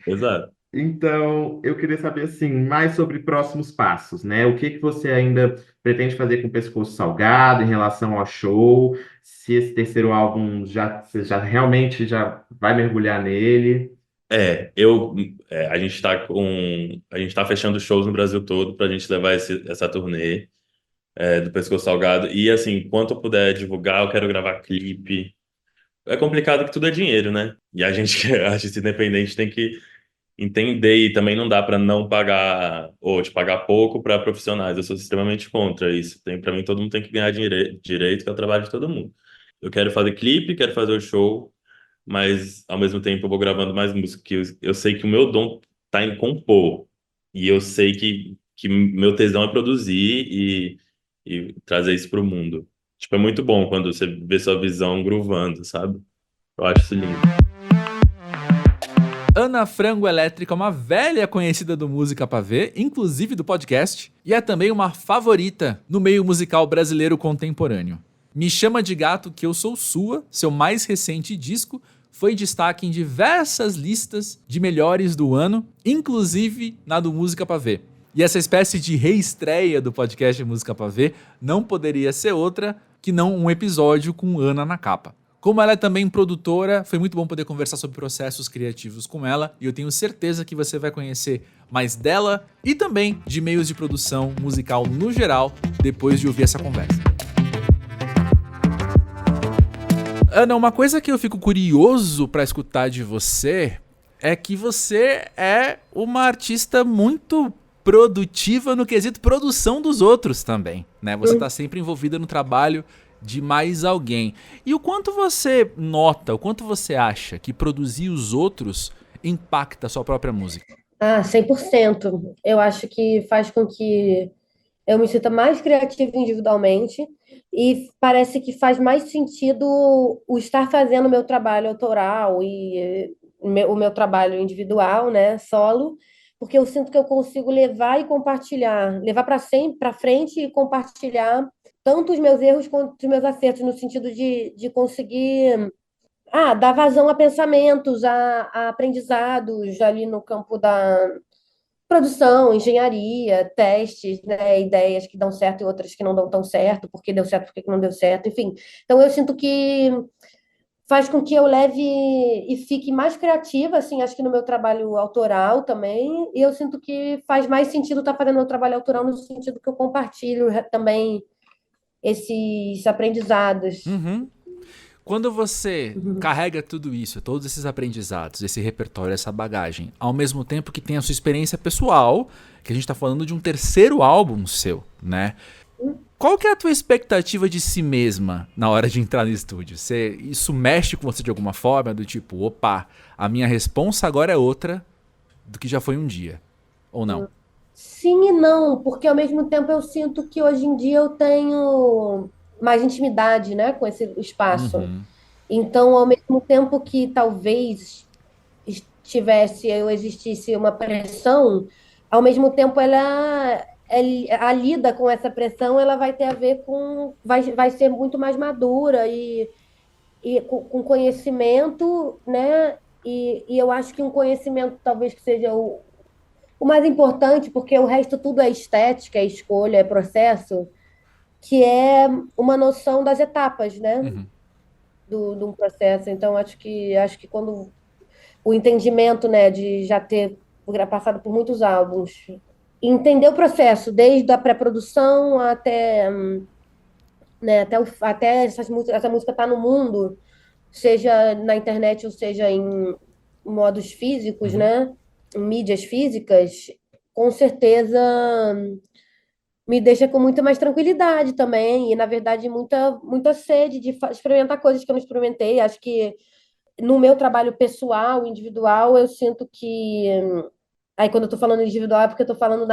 Exato. Então, eu queria saber assim, mais sobre próximos passos, né? O que que você ainda pretende fazer com o Pescoço Salgado em relação ao show? Se esse terceiro álbum você já realmente já vai mergulhar nele? Eu, a gente tá fechando shows no Brasil todo pra gente levar essa turnê. do Pescoço Salgado. E assim, enquanto eu puder divulgar, eu quero gravar clipe. É complicado que tudo é dinheiro, né? E a gente que é artista independente tem que entender e também não dá para não pagar ou te pagar pouco para profissionais. Eu sou extremamente contra isso. Tem para mim todo mundo tem que ganhar direito, que é o trabalho de todo mundo. Eu quero fazer clipe, quero fazer o show, mas ao mesmo tempo eu vou gravando mais música, que eu sei que o meu dom tá em compor. E eu sei que meu tesão é produzir e trazer isso pro mundo. Tipo, é muito bom quando você vê sua visão groovando, sabe? Eu acho isso lindo. Ana Frango Elétrica é uma velha conhecida do Música Pra Ver, inclusive do podcast, e é também uma favorita no meio musical brasileiro contemporâneo. Me Chama de Gato Que Eu Sou Sua, seu mais recente disco, foi destaque em diversas listas de melhores do ano, inclusive na do Música Pra Ver. E essa espécie de reestreia do podcast Música Pra Ver não poderia ser outra que não um episódio com Ana na capa. Como ela é também produtora, foi muito bom poder conversar sobre processos criativos com ela, e eu tenho certeza que você vai conhecer mais dela e também de meios de produção musical no geral depois de ouvir essa conversa. Ana, uma coisa que eu fico curioso para escutar de você é que você é uma artista muito produtiva no quesito produção dos outros também, né? Você tá sempre envolvida no trabalho de mais alguém. E o quanto você nota, o quanto você acha que produzir os outros impacta a sua própria música? 100%. Eu acho que faz com que eu me sinta mais criativa individualmente e parece que faz mais sentido o estar fazendo o meu trabalho autoral e o meu trabalho individual, né, solo, porque eu sinto que eu consigo levar e compartilhar, levar para sempre, para frente e compartilhar tanto os meus erros quanto os meus acertos, no sentido de conseguir dar vazão a pensamentos, a aprendizados ali no campo da produção, engenharia, testes, né, ideias que dão certo e outras que não dão tão certo, por que deu certo, por que não deu certo, enfim. Então eu sinto que faz com que eu leve e fique mais criativa, assim, acho que no meu trabalho autoral também, e eu sinto que faz mais sentido estar fazendo meu trabalho autoral no sentido que eu compartilho também esses aprendizados. Uhum. Quando você carrega tudo isso, todos esses aprendizados, esse repertório, essa bagagem, ao mesmo tempo que tem a sua experiência pessoal, que a gente tá falando de um terceiro álbum seu, né? Qual que é a tua expectativa de si mesma na hora de entrar no estúdio? Isso mexe com você de alguma forma? Do tipo, opa, a minha responsa agora é outra do que já foi um dia. Ou não? Sim e não, porque ao mesmo tempo eu sinto que hoje em dia eu tenho mais intimidade, né, com esse espaço. Uhum. Então, ao mesmo tempo que talvez eu existisse uma pressão, ao mesmo tempo a lida com essa pressão, ela vai ter a ver com, vai ser muito mais madura e com conhecimento, né? E eu acho que um conhecimento talvez que seja o mais importante, porque o resto tudo é estética, é escolha, é processo, que é uma noção das etapas, né? Uhum. De um processo. Então, acho que quando o entendimento, né, de já ter passado por muitos álbuns, entender o processo, desde a pré-produção até, né, até essa música estar no mundo, seja na internet ou seja em modos físicos, né, em mídias físicas, com certeza me deixa com muita mais tranquilidade também, e na verdade muita sede de experimentar coisas que eu não experimentei. Acho que no meu trabalho pessoal, individual, eu sinto que. Aí, quando eu tô falando individual, é porque eu tô falando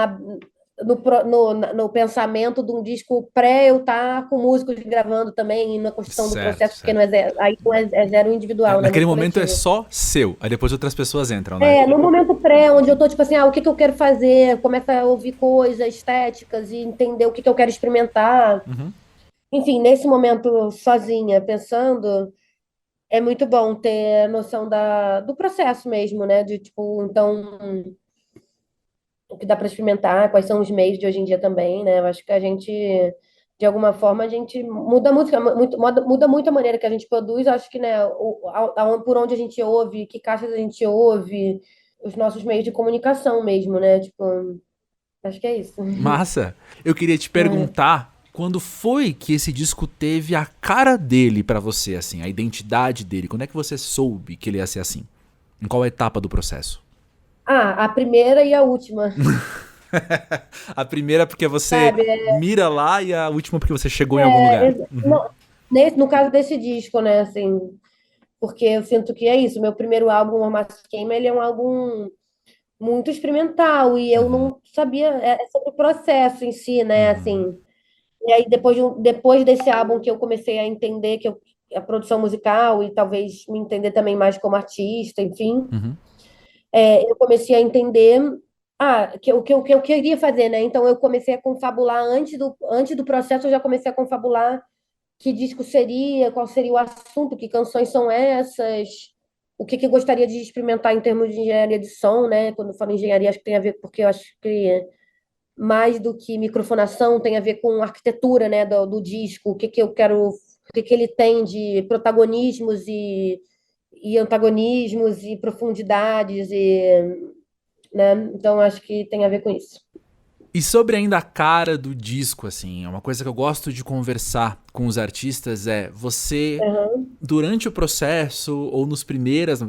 no pensamento de um disco pré eu estar com músicos gravando também, e na construção do Certo, processo, porque certo. não é zero, aí não é zero individual, né? Naquele Muito momento é coletivo. só seu, aí depois outras pessoas entram, né? No momento pré, onde eu tô tipo assim, o que que eu quero fazer, começa a ouvir coisas estéticas e entender o que que eu quero experimentar. Uhum. Enfim, nesse momento sozinha, pensando. É muito bom ter a noção do processo mesmo, né? De tipo, então, o que dá para experimentar, quais são os meios de hoje em dia também, né? Eu acho que a gente, de alguma forma, a gente muda muito, muda muito a maneira que a gente produz. Eu acho que, né, por onde a gente ouve, que caixas a gente ouve, os nossos meios de comunicação mesmo, né? Tipo, acho que é isso. Massa. Eu queria te perguntar Quando foi que esse disco teve a cara dele pra você, assim, a identidade dele? Quando é que você soube que ele ia ser assim? Em qual etapa do processo? Ah, a primeira e a última, A primeira porque você sabe? mira lá e a última porque você chegou em algum lugar. Uhum. No caso desse disco, né, assim, porque eu sinto que é isso. Meu primeiro álbum, O Mass Queima, ele é um álbum muito experimental e eu Uhum. não sabia sobre o processo em si, né, Uhum. assim. E aí depois desse álbum que eu comecei a entender a produção musical e talvez me entender também mais como artista, enfim, Uhum. eu comecei a entender o que eu queria fazer, né? Então eu comecei a confabular antes do processo, eu já comecei a confabular que disco seria, qual seria o assunto, que canções são essas, o que eu gostaria de experimentar em termos de engenharia de som, né? Quando eu falo engenharia, acho que tem a ver, porque eu acho que mais do que microfonação tem a ver com arquitetura, né, do disco, o que eu quero, o que ele tem de protagonismos e antagonismos e profundidades né? Então acho que tem a ver com isso. E sobre ainda a cara do disco, assim, é uma coisa que eu gosto de conversar com os artistas você, Uhum. durante o processo ou nas primeiras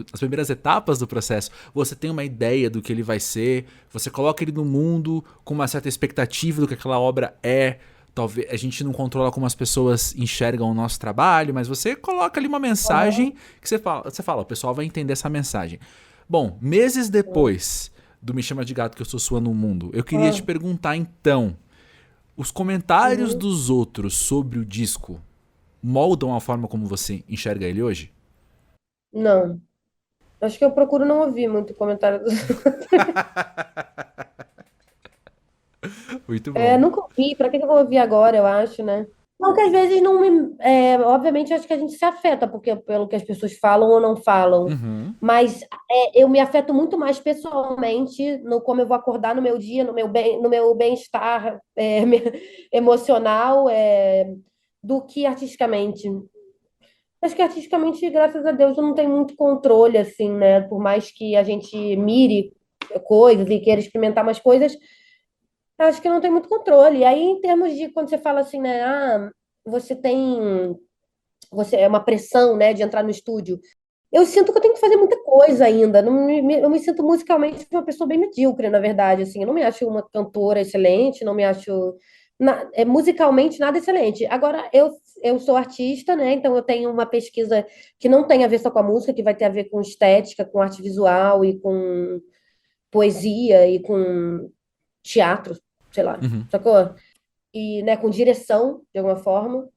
etapas do processo, você tem uma ideia do que ele vai ser, você coloca ele no mundo com uma certa expectativa do que aquela obra é. Talvez a gente não controla como as pessoas enxergam o nosso trabalho, mas você coloca ali uma mensagem que você fala, o pessoal vai entender essa mensagem. Bom, meses depois do Me Chama de Gato que eu sou sua no mundo, eu queria te Uhum. perguntar então, os comentários Uhum. dos outros sobre o disco moldam a forma como você enxerga ele hoje? Não. Acho que eu procuro não ouvir muito comentário dos. Muito bom. Nunca ouvi, pra que eu vou ouvir agora, eu acho, né? Não, que às vezes não me. Obviamente, acho que a gente se afeta porque, pelo que as pessoas falam ou não falam. Uhum. Mas eu me afeto muito mais pessoalmente no como eu vou acordar no meu dia, no meu bem-estar emocional, do que artisticamente. Acho que artisticamente, graças a Deus, eu não tenho muito controle, assim, né? Por mais que a gente mire coisas e queira experimentar mais coisas, acho que não tem muito controle. E aí, em termos de quando você fala assim, né? Você tem. Você é uma pressão, né, de entrar no estúdio. Eu sinto que eu tenho que fazer muita coisa ainda. Não eu me sinto musicalmente uma pessoa bem medíocre, na verdade. Assim, eu não me acho uma cantora excelente, não me acho musicalmente nada excelente. Agora, eu sou artista, né? Então eu tenho uma pesquisa que não tem a ver só com a música, que vai ter a ver com estética, com arte visual e com poesia e com teatro, sei lá, Uhum. sacou? E, né, com direção, de alguma forma.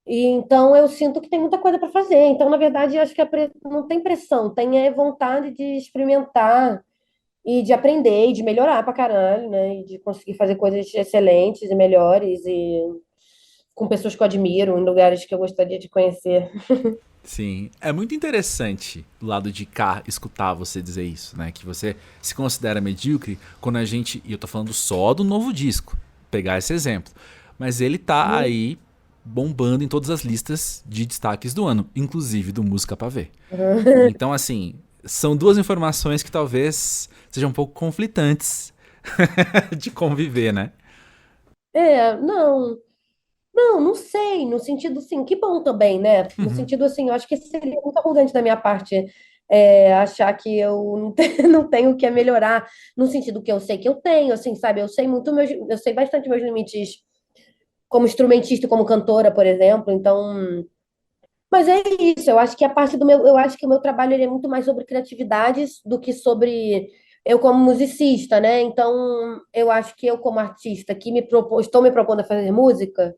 E então eu sinto que tem muita coisa para fazer. Então, na verdade, eu acho que não tem pressão, tem vontade de experimentar e de aprender e de melhorar pra caralho, né? E de conseguir fazer coisas excelentes e melhores e com pessoas que eu admiro, em lugares que eu gostaria de conhecer. Sim, é muito interessante do lado de cá escutar você dizer isso, né? Que você se considera medíocre quando a gente, e eu tô falando só do novo disco, pegar esse exemplo, mas ele tá aí bombando em todas as listas de destaques do ano, inclusive do Música Pra Ver. Então, assim, são duas informações que talvez sejam um pouco conflitantes de conviver, né? Não, não sei, no sentido assim, que bom também, né? No Uhum. sentido assim, eu acho que seria muito arrogante da minha parte achar que eu não não tenho o que melhorar, no sentido que eu sei que eu tenho, assim, sabe? Eu sei bastante meus limites como instrumentista e como cantora, por exemplo, então. Mas é isso, eu acho que a parte do eu acho que o meu trabalho ele é muito mais sobre criatividades do que sobre eu como musicista, né? Então, eu acho que eu como artista que estou me propondo a fazer música,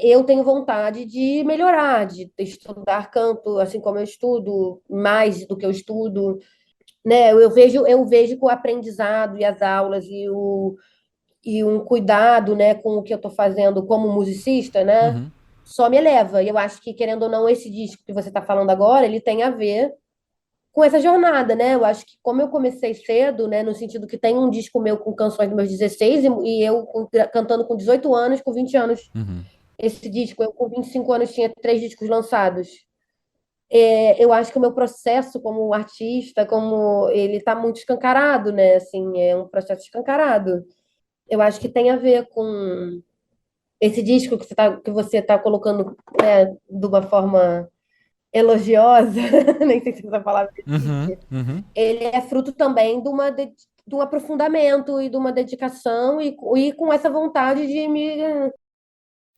eu tenho vontade de melhorar, de estudar canto, assim como eu estudo, mais do que eu estudo, né? Eu vejo que o aprendizado e as aulas e um cuidado, né, com o que eu estou fazendo como musicista, né, Uhum. só me eleva. E eu acho que, querendo ou não, esse disco que você está falando agora, ele tem a ver com essa jornada, né? Eu acho que como eu comecei cedo, né, no sentido que tem um disco meu com canções dos meus 16 e eu cantando com 18 anos, com 20 anos. Uhum. Esse disco, eu com 25 anos tinha 3 discos lançados. Eu acho que o meu processo como artista, como ele está muito escancarado, né? Assim, é um processo escancarado. Eu acho que tem a ver com esse disco que você tá colocando, né, de uma forma elogiosa, nem sei se essa palavra Uhum, existe, uhum. ele é fruto também de um aprofundamento e de uma dedicação e com essa vontade de me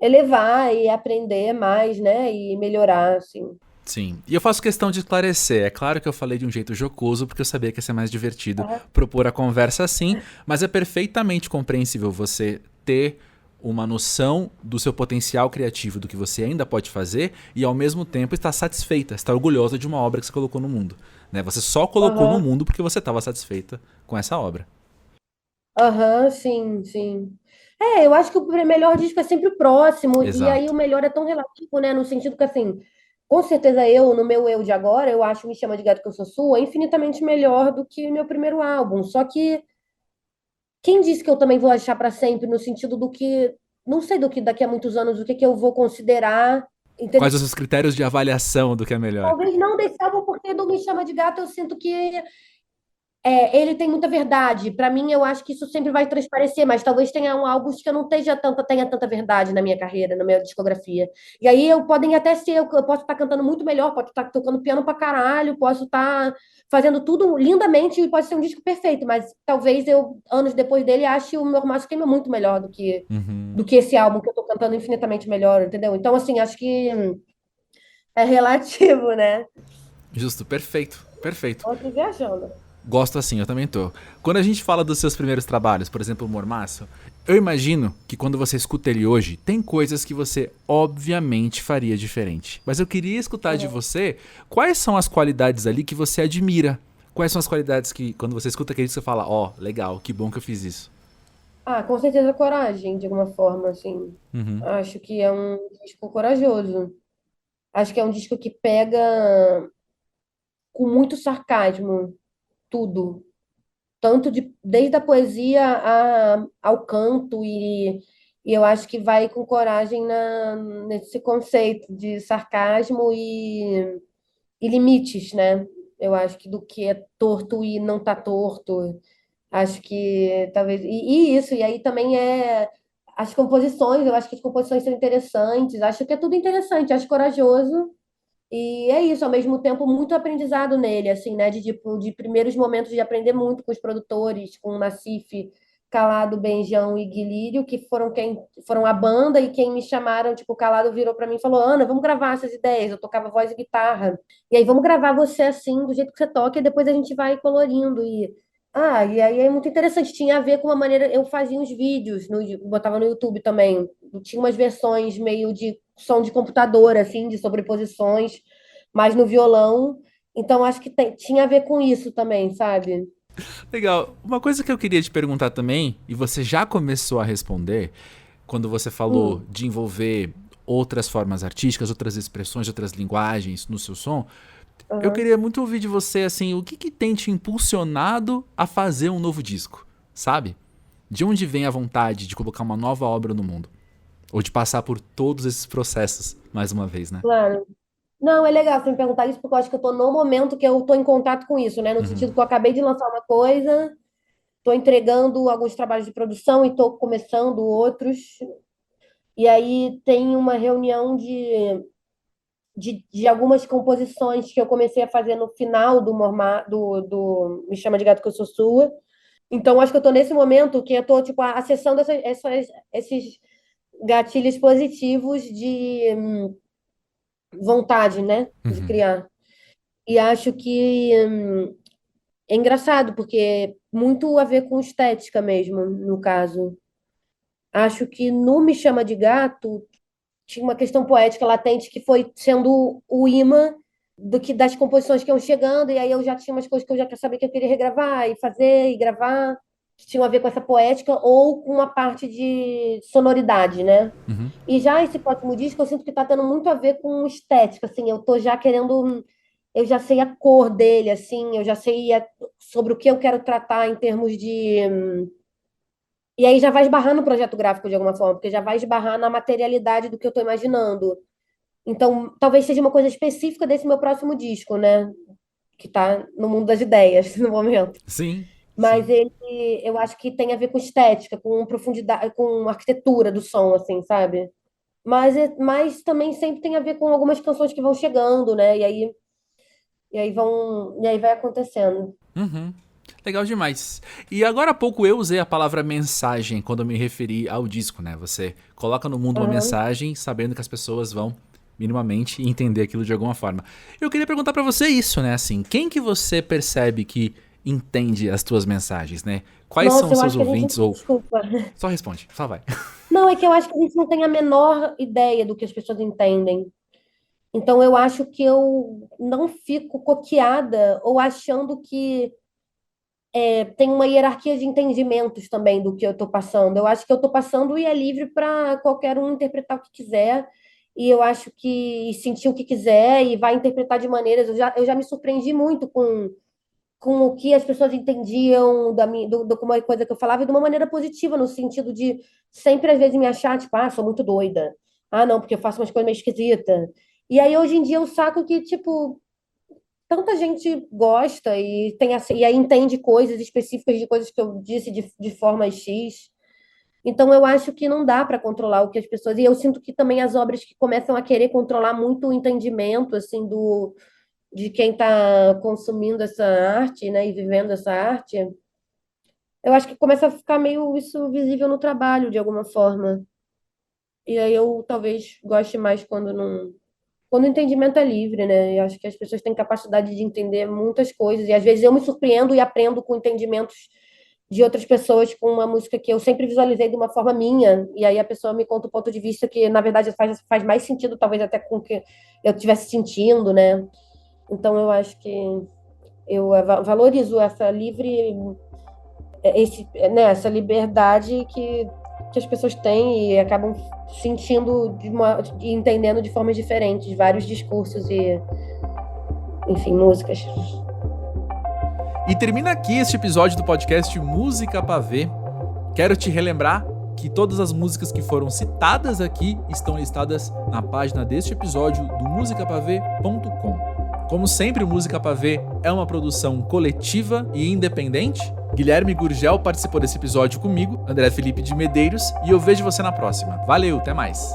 elevar e aprender mais, né, e melhorar, assim. Sim. E eu faço questão de esclarecer. É claro que eu falei de um jeito jocoso, porque eu sabia que ia ser mais divertido Aham. propor a conversa assim, mas é perfeitamente compreensível você ter uma noção do seu potencial criativo, do que você ainda pode fazer, e ao mesmo tempo estar satisfeita, estar orgulhosa de uma obra que você colocou no mundo. Né? Você só colocou no Aham, mundo porque você estava satisfeita com essa obra. aham, sim, sim. É, eu acho que o melhor disco é sempre o próximo, e aí o Exato. melhor é tão relativo, né? No sentido que, assim, com certeza eu, no meu eu de agora, eu acho Me Chama de Gato Que Eu Sou Sua infinitamente melhor do que meu primeiro álbum. Só que quem disse que eu também vou achar para sempre, no sentido do que, não sei do que daqui a muitos anos, o que que eu vou considerar, entendeu? Quais os seus critérios de avaliação do que é melhor? Talvez não desse álbum, porque do Me Chama de Gato eu sinto que ele tem muita verdade. Para mim, eu acho que isso sempre vai transparecer, mas talvez tenha álbuns que eu não tenha tanta verdade na minha carreira, na minha discografia. E aí podem até ser, eu posso estar cantando muito melhor, posso estar tocando piano pra caralho, posso estar fazendo tudo lindamente e pode ser um disco perfeito, mas talvez eu, anos depois dele, ache o meu Márcio Queima muito melhor Uhum. do que esse álbum que eu tô cantando infinitamente melhor, entendeu? Então, assim, acho que é relativo, né? Justo, perfeito, perfeito. Eu tô viajando. Gosto assim, eu também tô. Quando a gente fala dos seus primeiros trabalhos, por exemplo, o Mormaço, eu imagino que quando você escuta ele hoje, tem coisas que você obviamente faria diferente. Mas eu queria escutar de você quais são as qualidades ali que você admira. Quais são as qualidades que, quando você escuta aquele, você fala, ó, legal, que bom que eu fiz isso. Ah, com certeza coragem, de alguma forma, assim. Uhum, Acho que é um disco corajoso. Acho que é um disco que pega com muito sarcasmo tudo, tanto desde a poesia ao canto e eu acho que vai com coragem nesse conceito de sarcasmo e limites, né? Eu acho que do que é torto e não tá torto. Acho que talvez. E isso, e aí também as composições, eu acho que as composições são interessantes, acho que é tudo interessante, acho corajoso. E é isso, ao mesmo tempo, muito aprendizado nele, assim, né? De primeiros momentos de aprender muito com os produtores, com o Nassif, Calado, Benjão e Guilírio, que foram quem foram a banda e quem me chamaram, tipo, o Calado virou para mim e falou: Ana, vamos gravar essas ideias. Eu tocava voz e guitarra. E aí, vamos gravar você assim, do jeito que você toca, e depois a gente vai colorindo. E aí é muito interessante. Tinha a ver com a maneira. Eu fazia uns vídeos, botava no YouTube também. Tinha umas versões meio de som de computador, assim, de sobreposições, mas no violão. Então, acho que tinha a ver com isso também, sabe? legal. Uma coisa que eu queria te perguntar também, e você já começou a responder, quando você falou Hum, de envolver outras formas artísticas, outras expressões, outras linguagens no seu som, eu aham. queria muito ouvir de você, assim, o que que tem te impulsionado a fazer um novo disco, sabe? De onde vem a vontade de colocar uma nova obra no mundo? Ou de passar por todos esses processos, mais uma vez, né? Claro. Não, é legal você me perguntar isso, porque eu acho que eu tô no momento que eu tô em contato com isso, né? No Uhum. sentido que eu acabei de lançar uma coisa, tô entregando alguns trabalhos de produção e tô começando outros. E aí tem uma reunião de algumas composições que eu comecei a fazer no final do Me Chama de Gato Que Eu Sou Sua. Então, acho que eu tô nesse momento que eu tô, tipo, acessando esses gatilhos positivos de vontade, né? De Uhum. criar. E acho que é engraçado, porque muito a ver com estética mesmo, no caso. Acho que no Me Chama de Gato tinha uma questão poética latente que foi sendo o imã do que das composições que iam chegando, e aí eu já tinha umas coisas que eu já sabia que eu queria regravar e fazer e gravar, que tinham a ver com essa poética ou com uma parte de sonoridade, né? Uhum. E já esse próximo disco eu sinto que tá tendo muito a ver com estética, assim, eu tô já querendo, eu já sei a cor dele, assim, eu já sei sobre o que eu quero tratar em termos de e aí já vai esbarrar no projeto gráfico de alguma forma, porque já vai esbarrar na materialidade do que eu estou imaginando. Então, talvez seja uma coisa específica desse meu próximo disco, né? Que está no mundo das ideias no momento. Sim. Mas eu acho que tem a ver com estética, com profundidade, com arquitetura do som, assim, sabe? Mas também sempre tem a ver com algumas canções que vão chegando, né? E aí vai acontecendo. Uhum. Legal demais. E agora há pouco eu usei a palavra mensagem quando eu me referi ao disco, né? Você coloca no mundo uma Aham. mensagem sabendo que as pessoas vão minimamente entender aquilo de alguma forma. Eu queria perguntar pra você isso, né? Assim, quem que você percebe que entende as tuas mensagens, né? Quais são Nossa, os eu seus acho que a gente. ouvintes ou... Desculpa. Só responde, só vai. Não, é que eu acho que a gente não tem a menor ideia do que as pessoas entendem. Então, eu acho que eu não fico coqueada ou achando que tem uma hierarquia de entendimentos também do que eu estou passando. Eu acho que eu estou passando e é livre para qualquer um interpretar o que quiser. E eu acho que e sentir o que quiser e vai interpretar de maneiras. Eu já me surpreendi muito com o que as pessoas entendiam de uma coisa que eu falava e de uma maneira positiva, no sentido de sempre, às vezes, me achar, tipo, sou muito doida. Ah, não, porque eu faço umas coisas meio esquisitas. E aí, hoje em dia, eu saco que, tipo, tanta gente gosta e aí entende coisas específicas de coisas que eu disse de forma X. Então, eu acho que não dá para controlar o que as pessoas. E eu sinto que também as obras que começam a querer controlar muito o entendimento, assim, de quem está consumindo essa arte, né, e vivendo essa arte, eu acho que começa a ficar meio isso visível no trabalho, de alguma forma. E aí eu talvez goste mais quando não. Quando o entendimento é livre, né? Eu acho que as pessoas têm capacidade de entender muitas coisas. E às vezes eu me surpreendo e aprendo com entendimentos de outras pessoas com uma música que eu sempre visualizei de uma forma minha. E aí a pessoa me conta um ponto de vista que, na verdade, faz mais sentido, talvez até com o que eu estivesse sentindo, né? Então eu acho que eu valorizo essa essa liberdade que as pessoas têm e acabam sentindo e entendendo de formas diferentes, vários discursos e, enfim, músicas. E termina aqui este episódio do podcast Música Pavê. Quero te relembrar que todas as músicas que foram citadas aqui estão listadas na página deste episódio do musicapavê.com. Como sempre, o Música Pavê é uma produção coletiva e independente. Guilherme Gurgel participou desse episódio comigo, André Felipe de Medeiros, e eu vejo você na próxima. Valeu, até mais!